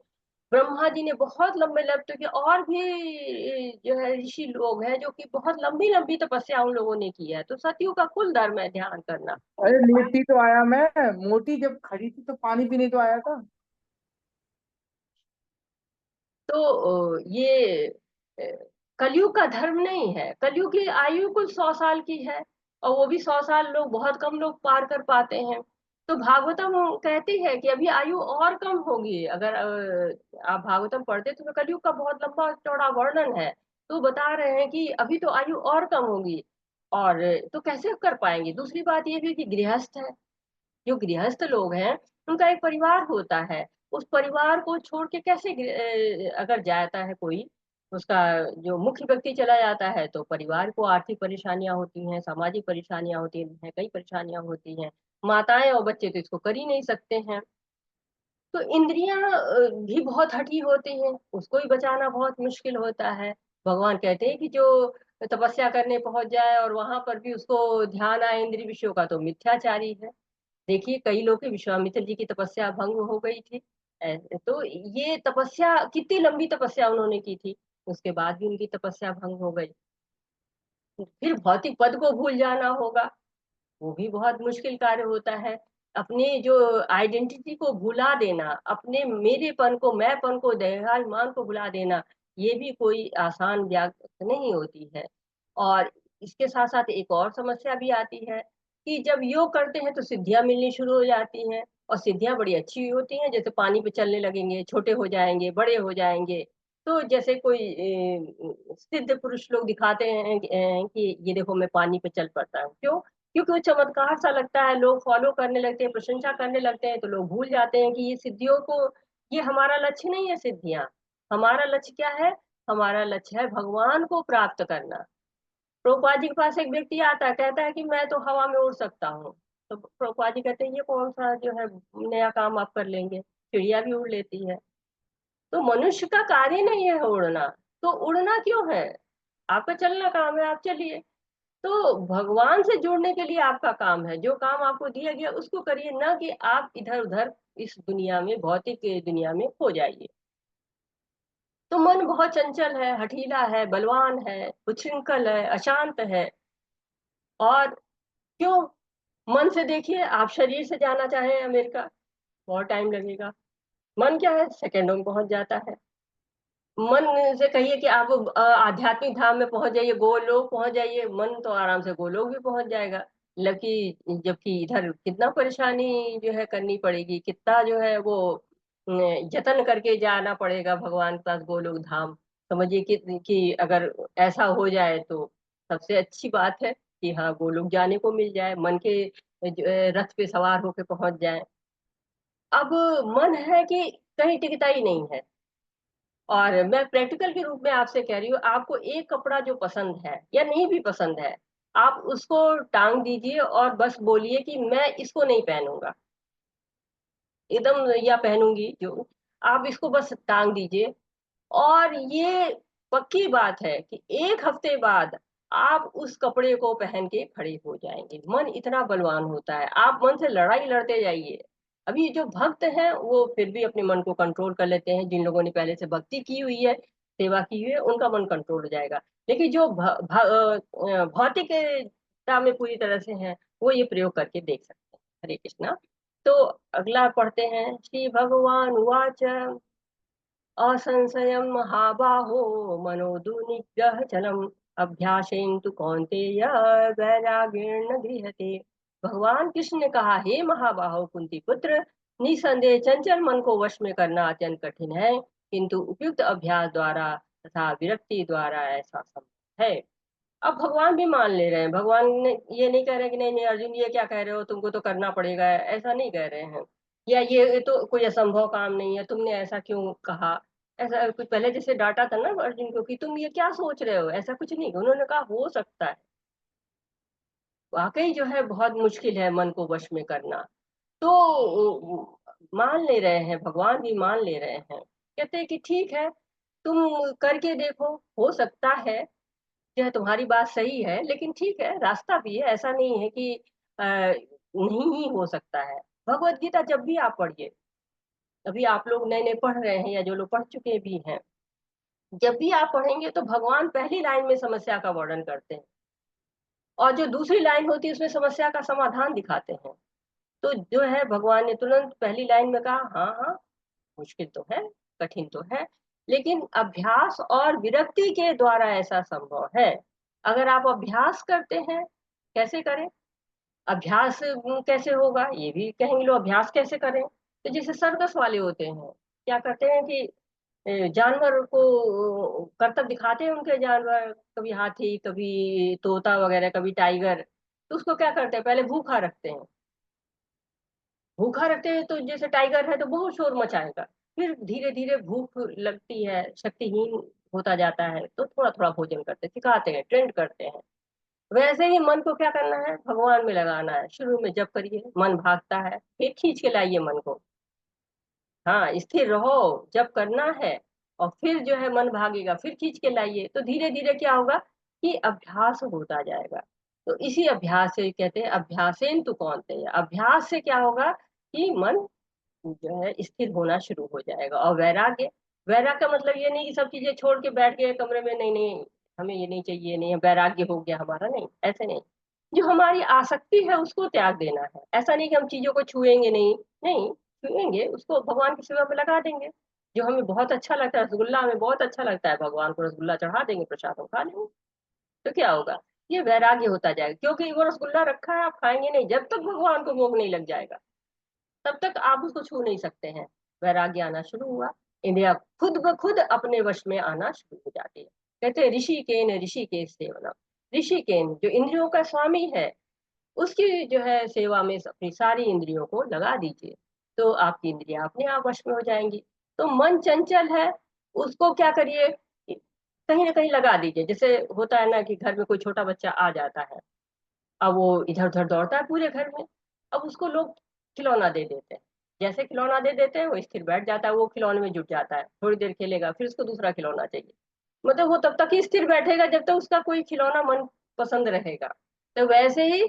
Speaker 1: ब्रह्मा जी ने बहुत लंबे लंबे किए, और भी जो है ऋषि लोग हैं जो कि बहुत लंबी लंबी तपस्या उन लोगों ने की है। तो सतयुग का कुल धर्म है ध्यान करना।
Speaker 3: अरे लेटी तो आया मैं, मोटी जब खड़ी थी तो पानी पीने तो आया था।
Speaker 1: तो ये कलयुग का धर्म नहीं है। कलयुग की आयु कुल 100 साल की है, और वो भी 100 साल लोग, बहुत कम लोग पार कर पाते हैं। तो भागवतम कहती है कि अभी आयु और कम होगी। अगर आप भागवतम पढ़ते तो कलयुग का बहुत लंबा चौड़ा वर्णन है। तो बता रहे हैं कि अभी तो आयु और कम होगी, और तो कैसे कर पाएंगे। दूसरी बात ये भी कि गृहस्थ है, जो गृहस्थ लोग हैं उनका एक परिवार होता है। उस परिवार को छोड़ के कैसे अगर जाता है कोई, उसका जो मुख्य व्यक्ति चला जाता है, तो परिवार को आर्थिक परेशानियां होती हैं, सामाजिक परेशानियां होती हैं, कई परेशानियां होती हैं। माताएं और बच्चे तो इसको कर ही नहीं सकते हैं। तो इंद्रियां भी बहुत हठी होती हैं, उसको ही बचाना बहुत मुश्किल होता है। भगवान कहते हैं कि जो तपस्या करने पहुंच जाए और वहां पर भी उसको ध्यान आए इंद्रिय विषयों का, तो मिथ्याचारी है। देखिए कई लोग की विश्वामित्र जी की तपस्या भंग हो गई थी। तो ये तपस्या, कितनी लंबी तपस्या उन्होंने की थी, उसके बाद भी उनकी तपस्या भंग हो गई। फिर भौतिक पद को भूल जाना होगा, वो भी बहुत मुश्किल कार्य होता है। अपने जो आइडेंटिटी को भुला देना, अपने मेरेपन को, मैंपन को, देहाभिमान को भुला देना, ये भी कोई आसान बात नहीं होती है। और इसके साथ साथ एक और समस्या भी आती है कि जब योग करते हैं तो सिद्धियां मिलनी शुरू हो जाती हैं, और सिद्धियां बड़ी अच्छी होती हैं, जैसे पानी पे चलने लगेंगे, छोटे हो जाएंगे, बड़े हो जाएंगे। तो जैसे कोई सिद्ध पुरुष लोग दिखाते हैं कि ये देखो मैं पानी पे चल पड़ता हूँ। क्यों? क्योंकि वो चमत्कार सा लगता है, लोग फॉलो करने लगते हैं, प्रशंसा करने लगते हैं, तो लोग भूल जाते हैं कि ये सिद्धियों को, ये हमारा लक्ष्य नहीं है सिद्धियां। हमारा लक्ष्य क्या है? हमारा लक्ष्य है भगवान को प्राप्त करना। प्रभुपाद जी के पास एक व्यक्ति आता है, कहता है कि मैं तो हवा में उड़ सकता हूँ। तो प्रभुपाद जी कहते हैं ये कौन सा जो है नया काम आप कर लेंगे, चिड़िया भी उड़ लेती है। तो मनुष्य का कार्य नहीं है उड़ना, तो उड़ना क्यों है? आपका चलना काम है, आप चलिए। तो भगवान से जुड़ने के लिए आपका काम है, जो काम आपको दिया गया उसको करिए, ना कि आप इधर उधर इस दुनिया में, भौतिक दुनिया में खो जाइए। तो मन बहुत चंचल है, हठीला है, बलवान है, उच्छृंखल है, अशांत है। और क्यों? मन से देखिए, आप शरीर से जाना चाहें अमेरिका, बहुत टाइम लगेगा। मन क्या है, सेकंडों में पहुंच जाता है। मन से कहिए कि आप आध्यात्मिक धाम में पहुंच जाइए, गोलोक पहुंच जाइए, मन तो आराम से गोलोक भी पहुंच जाएगा। जबकि इधर कितना परेशानी जो है करनी पड़ेगी, कितना जो है वो जतन करके जाना पड़ेगा भगवान के पास गोलोक धाम। समझिए कि अगर ऐसा हो जाए तो सबसे अच्छी बात है कि हाँ गोलोक जाने को मिल जाए, मन के रथ पे सवार होके पहुंच जाए। अब मन है कि कहीं टिकता ही नहीं है। और मैं प्रैक्टिकल के रूप में आपसे कह रही हूँ, आपको एक कपड़ा जो पसंद है या नहीं भी पसंद है, आप उसको टांग दीजिए और बस बोलिए कि मैं इसको नहीं पहनूंगा एकदम, या पहनूंगी जो, आप इसको बस टांग दीजिए। और ये पक्की बात है कि एक हफ्ते बाद आप उस कपड़े को पहन के खड़े हो जाएंगे। मन इतना बलवान होता है, आप मन से लड़ाई लड़ते जाइए। अभी जो भक्त हैं वो फिर भी अपने मन को कंट्रोल कर लेते हैं, जिन लोगों ने पहले से भक्ति की हुई है, सेवा की हुई है, उनका मन कंट्रोल हो जाएगा। लेकिन जो भौतिकता में पूरी तरह से हैं, वो ये प्रयोग करके देख सकते हैं। हरे कृष्णा। तो अगला पढ़ते हैं। श्री भगवान उवाच असंशयं महाबाहो मनोदुनिग्रह चलम अभ्यासेन तु कौन्तेय वैराग्येण गृह्यते। भगवान कृष्ण ने कहा, हे महाबाहो कुंती पुत्र, निसंदेह चंचल मन को वश में करना अत्यंत कठिन है, किंतु उपयुक्त अभ्यास द्वारा तथा विरक्ति द्वारा ऐसा संभव है। अब भगवान भी मान ले रहे हैं, भगवान ने ये नहीं कह रहे कि नहीं नहीं अर्जुन ये क्या कह रहे हो, तुमको तो करना पड़ेगा, ऐसा नहीं कह रहे हैं। या ये तो कोई असंभव काम नहीं है, तुमने ऐसा क्यों कहा। ऐसा कुछ पहले जैसे डांटा था ना अर्जुन को कि तुम ये क्या सोच रहे हो, ऐसा कुछ नहीं, उन्होंने कहा हो सकता है। वाकई जो है बहुत मुश्किल है मन को वश में करना। तो मान ले रहे हैं, भगवान भी मान ले रहे हैं, कहते हैं कि ठीक है, तुम करके देखो, हो सकता है जो है तुम्हारी बात सही है, लेकिन ठीक है रास्ता भी है, ऐसा नहीं है कि नहीं ही हो सकता है। भगवत गीता जब भी आप पढ़िए, अभी आप लोग नए नए पढ़ रहे हैं या जो लोग पढ़ चुके भी हैं, जब भी आप पढ़ेंगे तो भगवान पहली लाइन में समस्या का वर्णन करते हैं और जो दूसरी लाइन होती है उसमें समस्या का समाधान दिखाते हैं। तो जो है भगवान ने तुरंत पहली लाइन में कहा हाँ हाँ मुश्किल तो है, कठिन तो है, लेकिन अभ्यास और विरक्ति के द्वारा ऐसा संभव है। अगर आप अभ्यास करते हैं, कैसे करें, अभ्यास कैसे होगा ये भी कहेंगे लोग, अभ्यास कैसे करें। तो जैसे सर्कस वाले होते हैं, क्या करते हैं कि जानवर को करतब दिखाते हैं, उनके जानवर कभी हाथी कभी तोता वगैरह कभी टाइगर, तो उसको क्या करते हैं पहले भूखा रखते हैं। भूखा रखते हैं तो जैसे टाइगर है तो बहुत शोर मचाएगा, फिर धीरे धीरे भूख लगती है, शक्तिहीन होता जाता है तो थोड़ा थोड़ा भोजन करते सिखाते हैं, ट्रेंड करते हैं। वैसे ही मन को क्या करना है, भगवान में लगाना है। शुरू में जब करिए मन भागता है, फिर खींच के लाइए मन को। हाँ स्थिर रहो जब करना है, और फिर जो है मन भागेगा, फिर खींच के लाइए, तो धीरे धीरे क्या होगा कि अभ्यास होता जाएगा। तो इसी अभ्यास से कहते हैं अभ्यासेन तु कौन्तेय, अभ्यास से क्या होगा कि मन जो है स्थिर होना शुरू हो जाएगा। और वैराग्य, वैराग्य का मतलब ये नहीं कि सब चीजें छोड़ के बैठ गए कमरे में, नहीं नहीं हमें ये नहीं चाहिए, नहीं वैराग्य हो गया हमारा, नहीं ऐसे नहीं। जो हमारी आसक्ति है उसको त्याग देना है, ऐसा नहीं कि हम चीजों को छुएंगे नहीं, नहीं छुएंगे, उसको भगवान की सेवा में लगा देंगे। जो हमें बहुत अच्छा लगता है, रसगुल्ला हमें बहुत अच्छा लगता है, भगवान को रसगुल्ला चढ़ा देंगे, प्रसाद हम खा लेंगे, तो क्या होगा, ये वैराग्य होता जाएगा। क्योंकि वो रसगुल्ला रखा है, आप खाएंगे नहीं, जब तक भगवान को भोग नहीं लग जाएगा तब तक आप उसको छू नहीं सकते हैं। वैराग्य आना शुरू हुआ, इंद्रिया खुद ब खुद अपने वश में आना शुरू हो जाती है। कहते हैं ऋषिकेन ऋषिकेश सेवनम, ऋषिकेन जो इंद्रियों का स्वामी है उसकी जो है सेवा में अपनी सारी इंद्रियों को लगा दीजिए, तो आपकी इंद्रियां अपने आप वश में हो जाएंगी। तो मन चंचल है, उसको क्या करिए, कहीं ना कहीं लगा दीजिए। जैसे होता है ना कि घर में कोई छोटा बच्चा आ जाता है, अब वो इधर उधर दौड़ता है पूरे घर में, अब उसको लोग खिलौना दे देते हैं, जैसे खिलौना दे देते हैं वो स्थिर बैठ जाता है, वो खिलौने में जुट जाता है, थोड़ी देर खेलेगा फिर उसको दूसरा खिलौना चाहिए। मतलब वो तब तक ही स्थिर बैठेगा जब तक उसका कोई खिलौना मन पसंद रहेगा। तो वैसे ही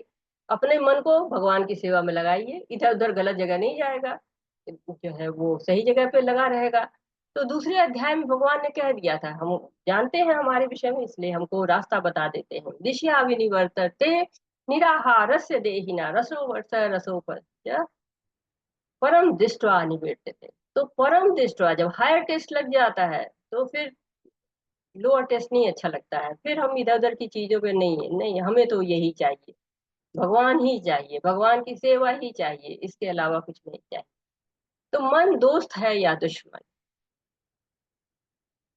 Speaker 1: अपने मन को भगवान की सेवा में लगाइए, इधर उधर गलत जगह नहीं जाएगा, जो है वो सही जगह पे लगा रहेगा। तो दूसरे अध्याय में भगवान ने कह दिया था, हम जानते हैं हमारे विषय में इसलिए हमको रास्ता बता देते हैं। दिशा विनिवर्तते निराहारस्य देहिना रसो वर्ष रसोपस्य परम दृष्टवा निवर्तते। तो परम दृष्टवा जब हायर टेस्ट लग जाता है तो फिर लोअर टेस्ट नहीं अच्छा लगता है, फिर हम इधर उधर की चीजों पे नहीं, नहीं हमें तो यही चाहिए, भगवान ही चाहिए, भगवान की सेवा ही चाहिए, इसके अलावा कुछ नहीं चाहिए। तो मन दोस्त है या दुश्मन,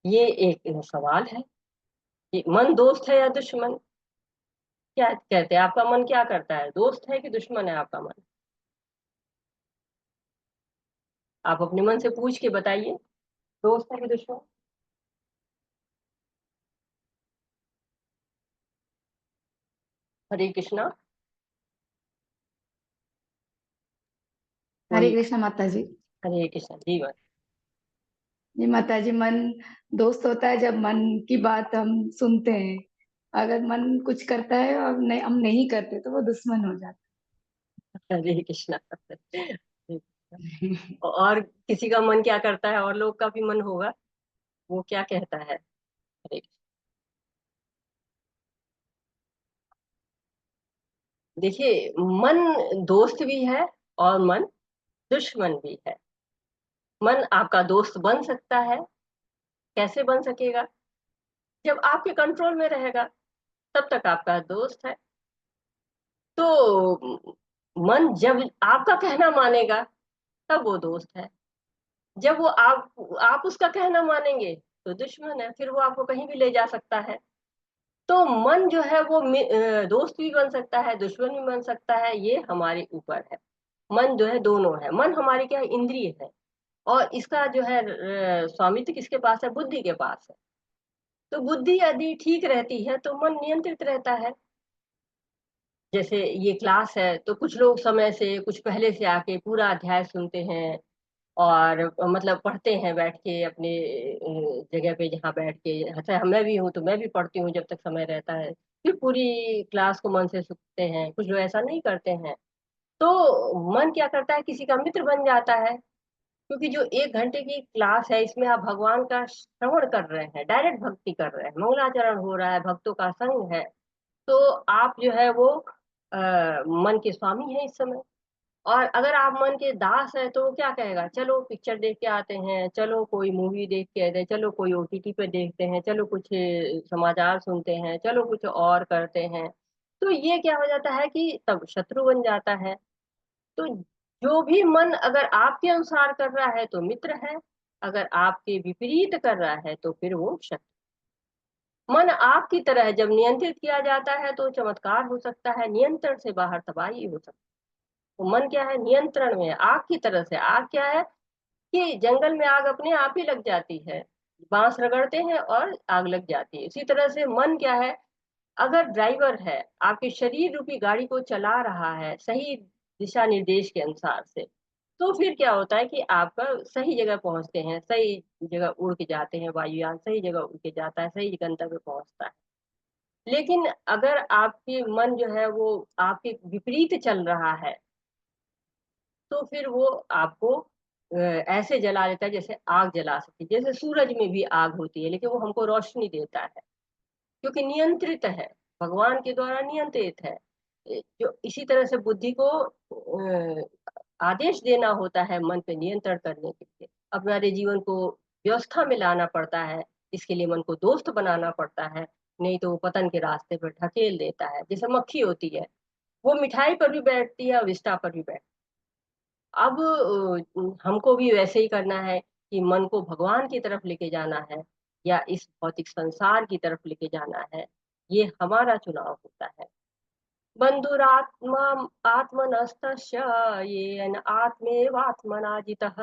Speaker 1: ये एक सवाल है कि मन दोस्त है या दुश्मन। क्या कहते हैं, आपका मन क्या करता है, दोस्त है कि दुश्मन है आपका मन? आप अपने मन से पूछ के बताइए, दोस्त है कि दुश्मन। हरे कृष्णा।
Speaker 2: हरे
Speaker 1: कोई।
Speaker 2: कृष्ण माता जी।
Speaker 1: हरे कृष्णा जी बस।
Speaker 2: जी माता जी, मन दोस्त होता है जब मन की बात हम सुनते हैं। अगर मन कुछ करता है और नहीं, हम नहीं करते तो वो दुश्मन हो जाता
Speaker 1: हरे कृष्णा।
Speaker 2: है।
Speaker 1: और किसी का मन क्या करता है, और लोग का भी मन होगा, वो क्या कहता है। हरे कृष्णा। देखिए, मन दोस्त भी है और मन दुश्मन भी है। मन आपका दोस्त बन सकता है, कैसे बन सकेगा, जब आपके कंट्रोल में रहेगा तब तक आपका दोस्त है। तो मन जब आपका कहना मानेगा तब वो दोस्त है, जब वो आप उसका कहना मानेंगे तो दुश्मन है, फिर वो आपको कहीं भी ले जा सकता है। तो मन जो है वो दोस्त भी बन सकता है, दुश्मन भी बन सकता है, ये हमारे ऊपर है। मन जो है दोनों है, मन हमारी क्या है, इंद्रिय है, और इसका जो है स्वामित्व किसके पास है, बुद्धि के पास है। तो बुद्धि यदि ठीक रहती है तो मन नियंत्रित रहता है। जैसे ये क्लास है तो कुछ लोग समय से कुछ पहले से आके पूरा अध्याय सुनते हैं, और मतलब पढ़ते हैं बैठ के अपने जगह पे, जहाँ बैठ के, अच्छा मैं भी हूँ तो मैं भी पढ़ती हूँ जब तक समय रहता है, फिर पूरी क्लास को मन से सुनते हैं। कुछ लोग ऐसा नहीं करते हैं। तो मन क्या करता है, किसी का मित्र बन जाता है, क्योंकि जो 1 घंटे की क्लास है इसमें आप भगवान का श्रवण कर रहे हैं, डायरेक्ट भक्ति कर रहे हैं, मंगलाचरण हो रहा है, भक्तों का संग है। तो आप जो है वो मन के स्वामी हैं इस समय। और अगर आप मन के दास हैं तो वो क्या कहेगा, चलो पिक्चर देख के आते हैं, चलो कोई मूवी देख के आते हैं, चलो कोई ओटीटी पे देखते हैं, चलो कुछ समाचार सुनते हैं, चलो कुछ और करते हैं। तो ये क्या हो जाता है कि तब शत्रु बन जाता है। तो जो भी मन अगर आपके अनुसार कर रहा है तो मित्र है, अगर आपके विपरीत कर रहा है तो फिर वो शत्रु। मन आपकी तरह जब नियंत्रित किया जाता है तो चमत्कार हो सकता है, नियंत्रण से बाहर तबाही हो सकती है। तो मन क्या है, नियंत्रण में है। आग की तरह से, आग क्या है कि जंगल में आग अपने आप ही लग जाती है, बांस रगड़ते हैं और आग लग जाती है। इसी तरह से मन क्या है, अगर ड्राइवर है, आपके शरीर रूपी गाड़ी को चला रहा है सही दिशा निर्देश के अनुसार से, तो फिर क्या होता है कि आपका सही जगह पहुंचते हैं, सही जगह उड़ के जाते हैं, वायुयान सही जगह उड़ के जाता है, सही गंतव्य पहुंचता है। लेकिन अगर आपके मन जो है वो आपके विपरीत चल रहा है तो फिर वो आपको ऐसे जला देता है जैसे आग जला सकती है। जैसे सूरज में भी आग होती है लेकिन वो हमको रोशनी देता है, क्योंकि नियंत्रित है, भगवान के द्वारा नियंत्रित है। जो इसी तरह से बुद्धि को आदेश देना होता है मन पे नियंत्रण करने के लिए, अपने जीवन को व्यवस्था में लाना पड़ता है। इसके लिए मन को दोस्त बनाना पड़ता है, नहीं तो वो पतन के रास्ते पर ढकेल देता है। जैसे मक्खी होती है, वो मिठाई पर भी बैठती है और विष्ठा पर भी बैठती है। अब हमको भी वैसे ही करना है कि मन को भगवान की तरफ लेके जाना है या इस भौतिक संसार की तरफ लेके जाना है, ये हमारा चुनाव होता है। बंधुरात्मा आत्मनस्तस्य येन आत्मेवात्मना जितः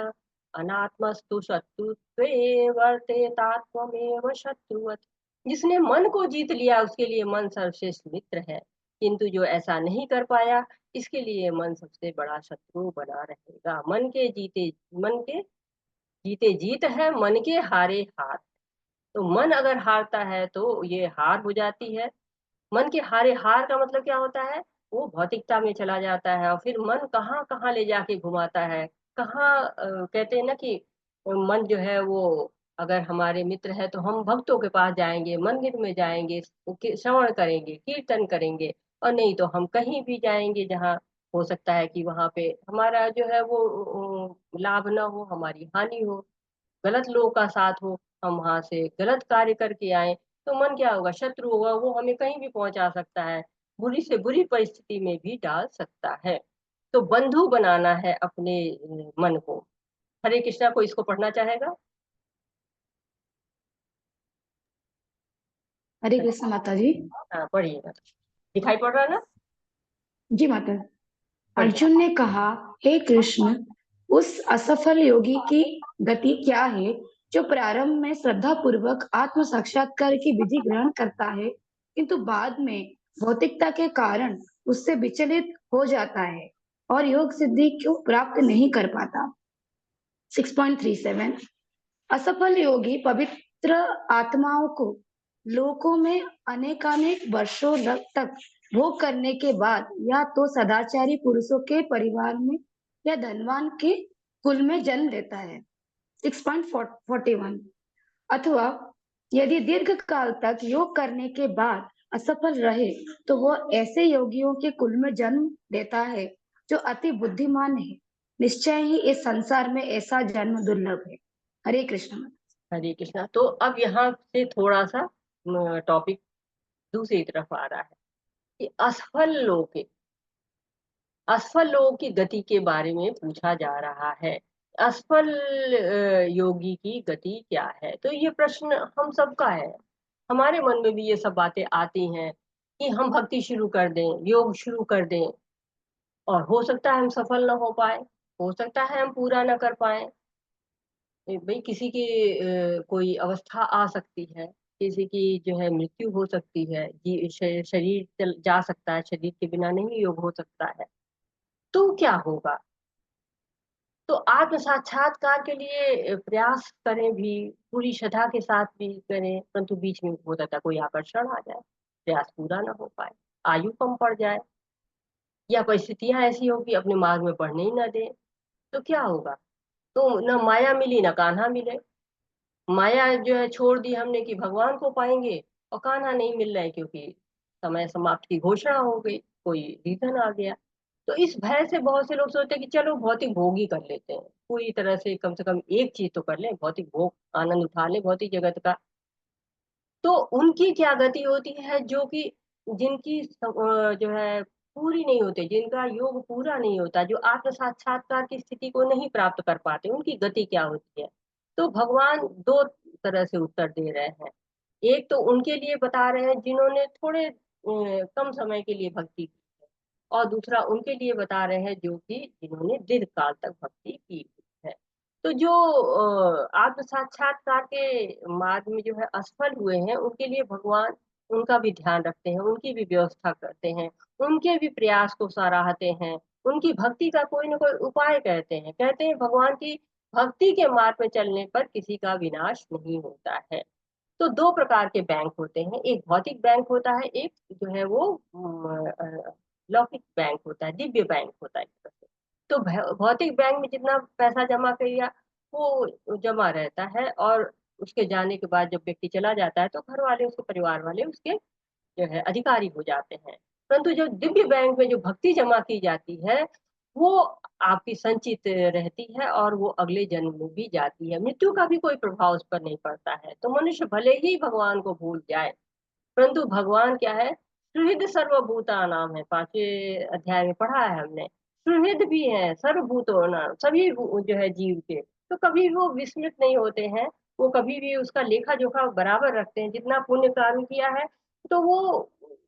Speaker 1: अनात्मस्तु शत्रुत्वे वर्तेतात्ममेव शत्रुवत्। जिसने मन को जीत लिया उसके लिए मन सर्वश्रेष्ठ मित्र है, किंतु जो ऐसा नहीं कर पाया इसके लिए मन सबसे बड़ा शत्रु बना रहेगा। मन के जीते जीत है, मन के हारे हार। तो मन अगर हारता है तो ये हार हो जाती है। मन के हारे हार का मतलब क्या होता है, वो भौतिकता में चला जाता है और फिर मन कहाँ कहाँ ले जाके घुमाता है। कहाँ कहते हैं ना कि मन जो है वो अगर हमारे मित्र है तो हम भक्तों के पास जाएंगे, मंदिर में जाएंगे, श्रवण करेंगे, कीर्तन करेंगे, और नहीं तो हम कहीं भी जाएंगे जहाँ हो सकता है कि वहां पे हमारा जो है वो लाभ ना हो, हमारी हानि हो, गलत लोगों का साथ हो, हम वहां से गलत कार्य करके आए, तो मन क्या होगा, शत्रु होगा, वो हमें कहीं भी पहुंचा सकता है, बुरी से बुरी परिस्थिति में भी डाल सकता है। तो बंधु बनाना है अपने मन को। हरे कृष्णा, को इसको पढ़ना चाहेगा?
Speaker 2: हरे कृष्ण माता जी।
Speaker 1: हाँ, पढ़िएगा। दिखाई पड़ रहा है ना?
Speaker 2: जी माता।
Speaker 1: पढ़िए।
Speaker 2: अर्जुन ने कहा, हे कृष्ण, उस असफल योगी की गति क्या है जो प्रारंभ में श्रद्धा पूर्वक आत्म साक्षात्कार की विधि ग्रहण करता है, किंतु बाद में भौतिकता के कारण उससे विचलित हो जाता है और योग सिद्धि को प्राप्त नहीं कर पाता। 6.37। असफल योगी पवित्र आत्माओं को लोकों में अनेकानेक वर्षों तक भोग करने के बाद या तो सदाचारी पुरुषों के परिवार में या धनवान के कुल में जन्म लेता है। 6.41। अथवा यदि दीर्घ काल तक योग करने के बाद असफल रहे तो वह ऐसे योगियों के कुल में जन्म लेता है जो अति बुद्धिमान है। निश्चय ही इस संसार में ऐसा जन्म दुर्लभ है। हरे कृष्ण।
Speaker 1: हरे कृष्णा। तो अब यहाँ से थोड़ा सा टॉपिक दूसरी तरफ आ रहा है कि असफल लोगों की गति के बारे में पूछा जा रहा है। असफल योगी की गति क्या है? तो ये प्रश्न हम सबका है। हमारे मन में भी ये सब बातें आती हैं कि हम भक्ति शुरू कर दें, योग शुरू कर दें, और हो सकता है हम सफल ना हो पाए, हो सकता है हम पूरा ना कर पाए। भाई किसी की कोई अवस्था आ सकती है, किसी की जो है मृत्यु हो सकती है, शरीर चल जा सकता है, शरीर के बिना नहीं योग हो सकता है। तो क्या होगा? तो आत्म साक्षात्कार के लिए प्रयास करें भी, पूरी श्रद्धा के साथ भी करें, परंतु बीच में हो जाता है कोई आकर्षण आ जाए, प्रयास पूरा ना हो पाए, आयु कम पड़ जाए, या परिस्थितियां ऐसी हो कि अपने मार्ग में बढ़ने ही ना दे, तो क्या होगा? तो न माया मिली न कान्हा मिले। माया जो है छोड़ दी हमने कि भगवान को पाएंगे, और कान्हा नहीं मिल रहा है क्योंकि समय समाप्ति की घोषणा हो गई, कोई रीजन आ गया। तो इस भय से बहुत से लोग सोचते हैं कि चलो भौतिक भोग ही कर लेते हैं, पूरी तरह से कम से कम एक चीज तो कर लें, भौतिक भोग आनंद उठा लें भौतिक जगत का। तो उनकी क्या गति होती है जो कि जिनकी जो है पूरी नहीं होते, जिनका योग पूरा नहीं होता, जो आत्म साक्षात्कार की स्थिति को नहीं प्राप्त कर पाते, उनकी गति क्या होती है? तो भगवान दो तरह से उत्तर दे रहे हैं। एक तो उनके लिए बता रहे हैं जिन्होंने थोड़े कम समय के लिए भक्ति की है, और दूसरा उनके लिए बता रहे हैं जो कि जिन्होंने दीर्घ काल तक भक्ति की हुई है। तो जो आत्म साक्षात्कार के मार्ग में जो है असफल हुए हैं, उनके लिए भगवान उनका भी ध्यान रखते हैं, उनकी भी व्यवस्था करते हैं, उनके भी प्रयास को सराहते हैं, उनकी भक्ति का कोई ना कोई उपाय कहते हैं भगवान की भक्ति के मार्ग में चलने पर किसी का विनाश नहीं होता है। तो दो प्रकार के बैंक होते हैं, एक भौतिक बैंक होता है, एक जो है वो लौकिक बैंक होता है, दिव्य बैंक होता है एक तरह से। तो भौतिक बैंक में जितना पैसा जमा किया वो जमा रहता है, और उसके जाने के बाद जब व्यक्ति चला जाता है तो घर वाले, उसके परिवार वाले उसके जो है अधिकारी हो जाते हैं। परंतु जो दिव्य बैंक में जो भक्ति जमा की जाती है, वो आपकी संचित रहती है, और वो अगले जन्म में भी जाती है, मृत्यु का भी कोई प्रभाव उस पर नहीं पड़ता है। तो मनुष्य भले ही भगवान को भूल जाए, परंतु भगवान क्या है, सुहृद सर्वभूता नाम है, 5वें अध्याय में पढ़ा है हमने। सुहृद भी है सर्वभूतों नाम, सभी जो है जीव के, तो कभी वो विस्मृत नहीं होते हैं, वो कभी भी उसका लेखा जोखा बराबर रखते हैं, जितना पुण्य कर्म किया है तो वो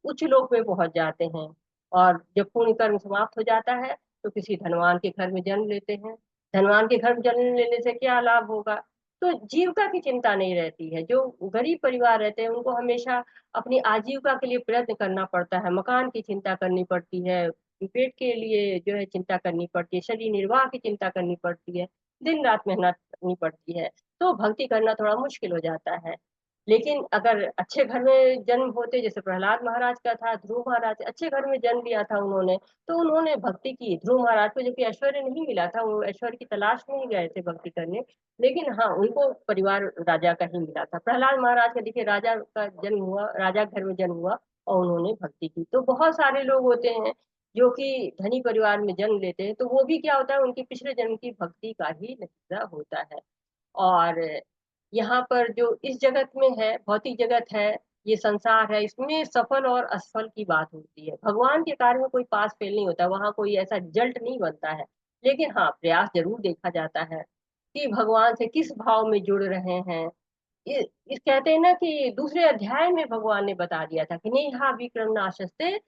Speaker 1: उच्च लोक में पहुंच जाते हैं। और जब पुण्य कर्म समाप्त हो जाता है तो किसी धनवान के घर में जन्म लेते हैं। धनवान के घर में जन्म लेने से क्या लाभ होगा? तो जीविका की चिंता नहीं रहती है। जो गरीब परिवार रहते हैं उनको हमेशा अपनी आजीविका के लिए प्रयत्न करना पड़ता है, मकान की चिंता करनी पड़ती है, पेट के लिए जो है चिंता करनी पड़ती है, शरीर निर्वाह की चिंता करनी पड़ती है, दिन रात मेहनत करनी पड़ती है, तो भक्ति करना थोड़ा मुश्किल हो जाता है। लेकिन अगर अच्छे घर में जन्म होते, जैसे प्रहलाद महाराज का था, ध्रुव महाराज अच्छे घर में जन्म लिया था उन्होंने, तो उन्होंने भक्ति की। ध्रुव महाराज को जो कि ऐश्वर्य नहीं मिला था, वो ऐश्वर्य की तलाश में ही गए थे भक्ति करने, लेकिन हाँ उनको परिवार राजा का ही मिला था। प्रहलाद महाराज का देखिए, राजा का जन्म हुआ, राजा घर में जन्म हुआ, और उन्होंने भक्ति की। तो बहुत सारे लोग होते हैं जो कि धनी परिवार में जन्म लेते हैं, तो वो भी क्या होता है, उनके पिछले जन्म की भक्ति का ही नतीजा होता है। और यहाँ पर जो इस जगत में है, भौतिक जगत है, ये संसार है, इसमें सफल और असफल की बात होती है। भगवान के कार्य में कोई पास फेल नहीं होता, वहां कोई ऐसा जल्ट नहीं बनता है। लेकिन हाँ, प्रयास जरूर देखा जाता है कि भगवान से किस भाव में जुड़ रहे हैं। इस कहते हैं ना कि दूसरे अध्याय में भगवान ने बता दिया था कि नेहा विक्रम नाशस्ते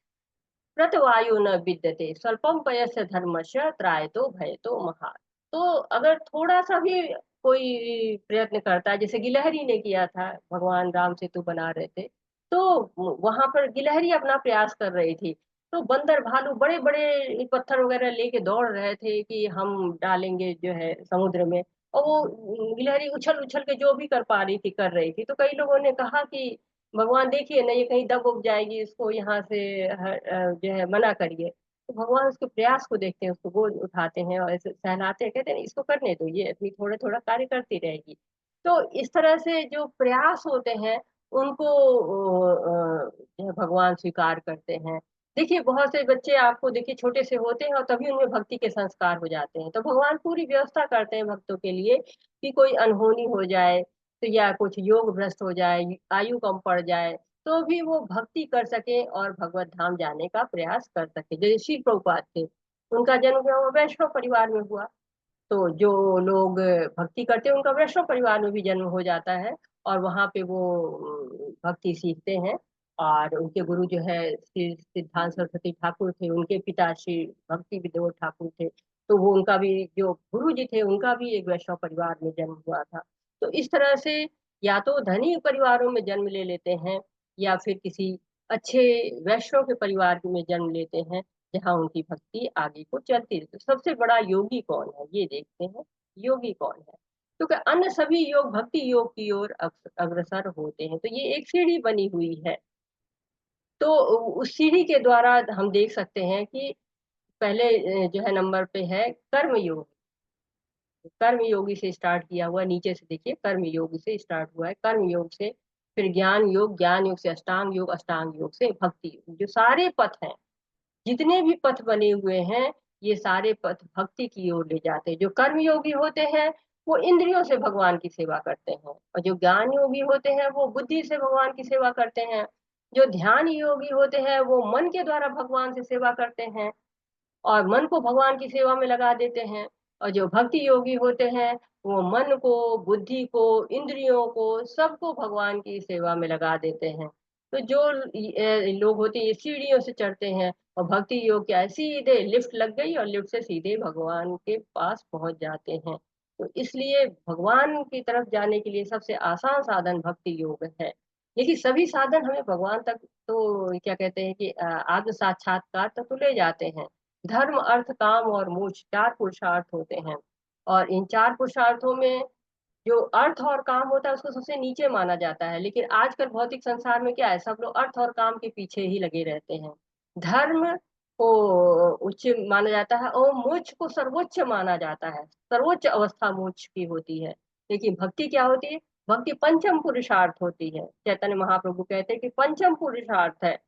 Speaker 1: प्रतवायु न विद्यते स्वल्पम पयस्य धर्मस्य त्रायतो भयतो महान। तो अगर थोड़ा सा भी कोई प्रयत्न करता है, जैसे गिलहरी ने किया था, भगवान राम सेतु बना रहे थे, तो वहां पर गिलहरी अपना प्रयास कर रही थी, तो बंदर भालू बड़े बड़े पत्थर वगैरह लेके दौड़ रहे थे कि हम डालेंगे जो है समुद्र में, और वो गिलहरी उछल उछल के जो भी कर पा रही थी कर रही थी। तो कई लोगों ने कहा कि भगवान देखिए ना, ये कहीं दब उब जाएगी, इसको यहाँ से जो है मना करिए। तो भगवान उसके प्रयास को देखते हैं, उसको गोद उठाते हैं और ऐसे सहलाते हैं, कहते हैं इसको करने दो, ये अपनी थोड़ा थोड़ा कार्य करती रहेगी। तो इस तरह से जो प्रयास होते हैं उनको जो है भगवान स्वीकार करते हैं। देखिए बहुत से बच्चे आपको देखिए छोटे से होते हैं और तभी उनमें भक्ति के संस्कार हो जाते हैं, तो भगवान पूरी व्यवस्था करते हैं भक्तों के लिए कि कोई अनहोनी हो जाए तो या कुछ योग भ्रष्ट हो जाए, आयु कम पड़ जाए, तो भी वो भक्ति कर सके और भगवत धाम जाने का प्रयास कर सके। जैसे श्री प्रभुपाद थे, उनका जन्म क्या हुआ, वैष्णव परिवार में हुआ। तो जो लोग भक्ति करते हैं उनका वैष्णव परिवार में भी जन्म हो जाता है, और वहां पे वो भक्ति सीखते हैं। और उनके गुरु जो है श्री सिद्धांत सरस्वती ठाकुर थे, उनके पिता श्री भक्ति विनोद ठाकुर थे, तो वो उनका भी जो गुरु जी थे उनका भी एक वैष्णव परिवार में जन्म हुआ था। तो इस तरह से या तो धनी परिवारों में जन्म ले लेते हैं, या फिर किसी अच्छे वैष्णव के परिवार में जन्म लेते हैं, जहाँ उनकी भक्ति आगे को चलती रहती है। सबसे बड़ा योगी कौन है ये देखते हैं, योगी कौन है, क्योंकि अन्य सभी योग भक्ति योग की ओर अग्रसर होते हैं। तो ये एक सीढ़ी बनी हुई है। तो उस सीढ़ी के द्वारा हम देख सकते हैं कि पहले जो है नंबर पे है कर्म योग। कर्म योगी से स्टार्ट किया हुआ, नीचे से देखिए कर्म योग से स्टार्ट हुआ है, कर्म योग से फिर ज्ञान योग, ज्ञान योग से अष्टांग योग, अष्टांग योग से भक्ति योग। जो सारे पथ हैं, जितने भी पथ बने हुए हैं, ये सारे पथ भक्ति की ओर ले जाते हैं। जो कर्म योगी होते हैं वो इंद्रियों से भगवान की सेवा करते हैं, और जो ज्ञान योगी होते हैं वो बुद्धि से भगवान की सेवा करते हैं। जो ध्यान योगी होते हैं वो मन के द्वारा भगवान से सेवा करते हैं और मन को भगवान की सेवा में लगा देते हैं। और जो भक्ति योगी होते हैं वो मन को, बुद्धि को, इंद्रियों को, सबको भगवान की सेवा में लगा देते हैं। तो जो लोग होते हैं ये सीढ़ियों से चढ़ते हैं, और भक्ति योग क्या है, सीधे लिफ्ट लग गई और लिफ्ट से सीधे भगवान के पास पहुंच जाते हैं। तो इसलिए भगवान की तरफ जाने के लिए सबसे आसान साधन भक्ति योग है। लेकिन सभी साधन हमें भगवान तक तो क्या कहते हैं कि आत्म साक्षात्कार तक तो ले जाते हैं। धर्म अर्थ काम और मोक्ष चार पुरुषार्थ होते हैं, और इन चार पुरुषार्थों में जो अर्थ और काम होता है उसको सबसे नीचे माना जाता है। लेकिन आजकल भौतिक संसार में क्या है, सब लोग अर्थ और काम के पीछे ही लगे रहते हैं। धर्म को उच्च माना जाता है और मोक्ष को सर्वोच्च माना जाता है, सर्वोच्च अवस्था मोक्ष की होती है। लेकिन भक्ति क्या होती है, भक्ति पंचम पुरुषार्थ होती है। चैतन्य महाप्रभु कहते हैं कि पंचम पुरुषार्थ है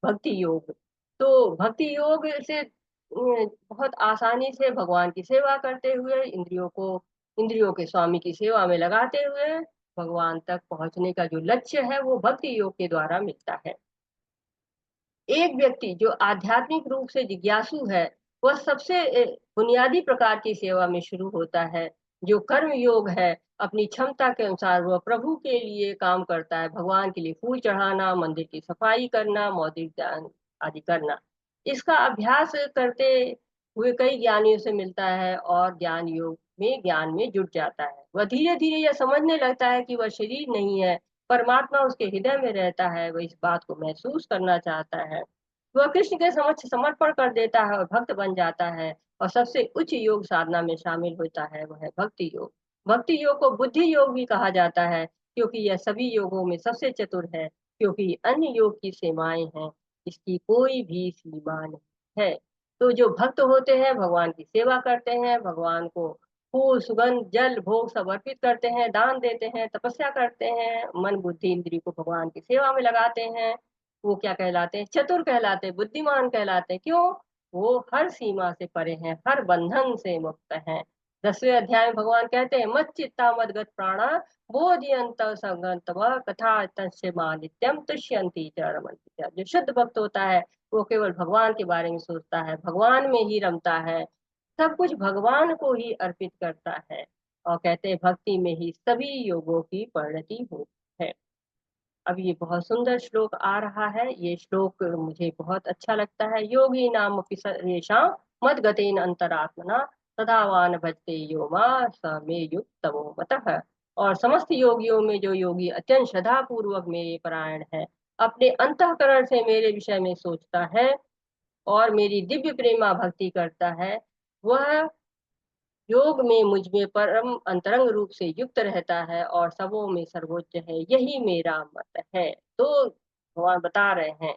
Speaker 1: भक्ति योग। तो भक्ति योग से बहुत आसानी से भगवान की सेवा करते हुए, इंद्रियों के स्वामी की सेवा में लगाते हुए भगवान तक पहुंचने का जो लक्ष्य है वो भक्ति योग के द्वारा मिलता है। एक व्यक्ति जो आध्यात्मिक रूप से जिज्ञासु है वह सबसे बुनियादी प्रकार की सेवा में शुरू होता है। जो कर्म योग है, अपनी क्षमता के अनुसार वह प्रभु के लिए काम करता है, भगवान के लिए फूल चढ़ाना, मंदिर की सफाई करना, मौद्रिक दान आदि करना। इसका अभ्यास करते हुए कई ज्ञानियों से मिलता है और ज्ञान योग में ज्ञान में जुट जाता है। वह धीरे धीरे यह समझने लगता है कि वह शरीर नहीं है, परमात्मा उसके हृदय में रहता है, वह इस बात को महसूस करना चाहता है। वह कृष्ण के समक्ष समर्पण कर देता है और भक्त बन जाता है, और सबसे उच्च योग साधना में शामिल होता है, वह है भक्ति योग। भक्ति योग को बुद्धि योग भी कहा जाता है, क्योंकि यह सभी योगों में सबसे चतुर है, क्योंकि अन्य योग की सीमाएं हैं, इसकी कोई भी सीमा नहीं है। तो जो भक्त होते हैं भगवान की सेवा करते हैं, भगवान को फूल, सुगंध, जल, भोग सब अर्पित करते हैं, दान देते हैं, तपस्या करते हैं, मन बुद्धि इंद्रिय को भगवान की सेवा में लगाते हैं, वो क्या कहलाते हैं, चतुर कहलाते हैं, बुद्धिमान कहलाते हैं। क्यों? वो हर सीमा से परे हैं, हर बंधन से मुक्त हैं। 10वें अध्याय में भगवान कहते हैं मत चित्ता मदगत प्राणा बोधियंत संगंतव कथा तस्य नित्यम तुष्यंती च रमन्ति च। जो शुद्ध भक्त होता है वो केवल भगवान के बारे में सोचता है, भगवान में ही रमता है, सब कुछ भगवान को ही अर्पित करता है। और कहते हैं भक्ति में ही सभी योगों की परिणति होती है। अब ये बहुत सुंदर श्लोक आ रहा है, ये श्लोक मुझे बहुत अच्छा लगता है। योगी नाम येषां मद्गतेन अंतरात्मना सदावान भजते यो मां स मे युक्तमो मतः। और समस्त योगियों में जो योगी अत्यंत श्रद्धा पूर्वक मेरे परायण है, अपने अंतःकरण से मेरे विषय में सोचता है और मेरी दिव्य प्रेमा भक्ति करता है, वह योग में मुझ में परम अंतरंग रूप से युक्त रहता है और सबों में सर्वोच्च है, यही मेरा मत है। तो भगवान बता रहे हैं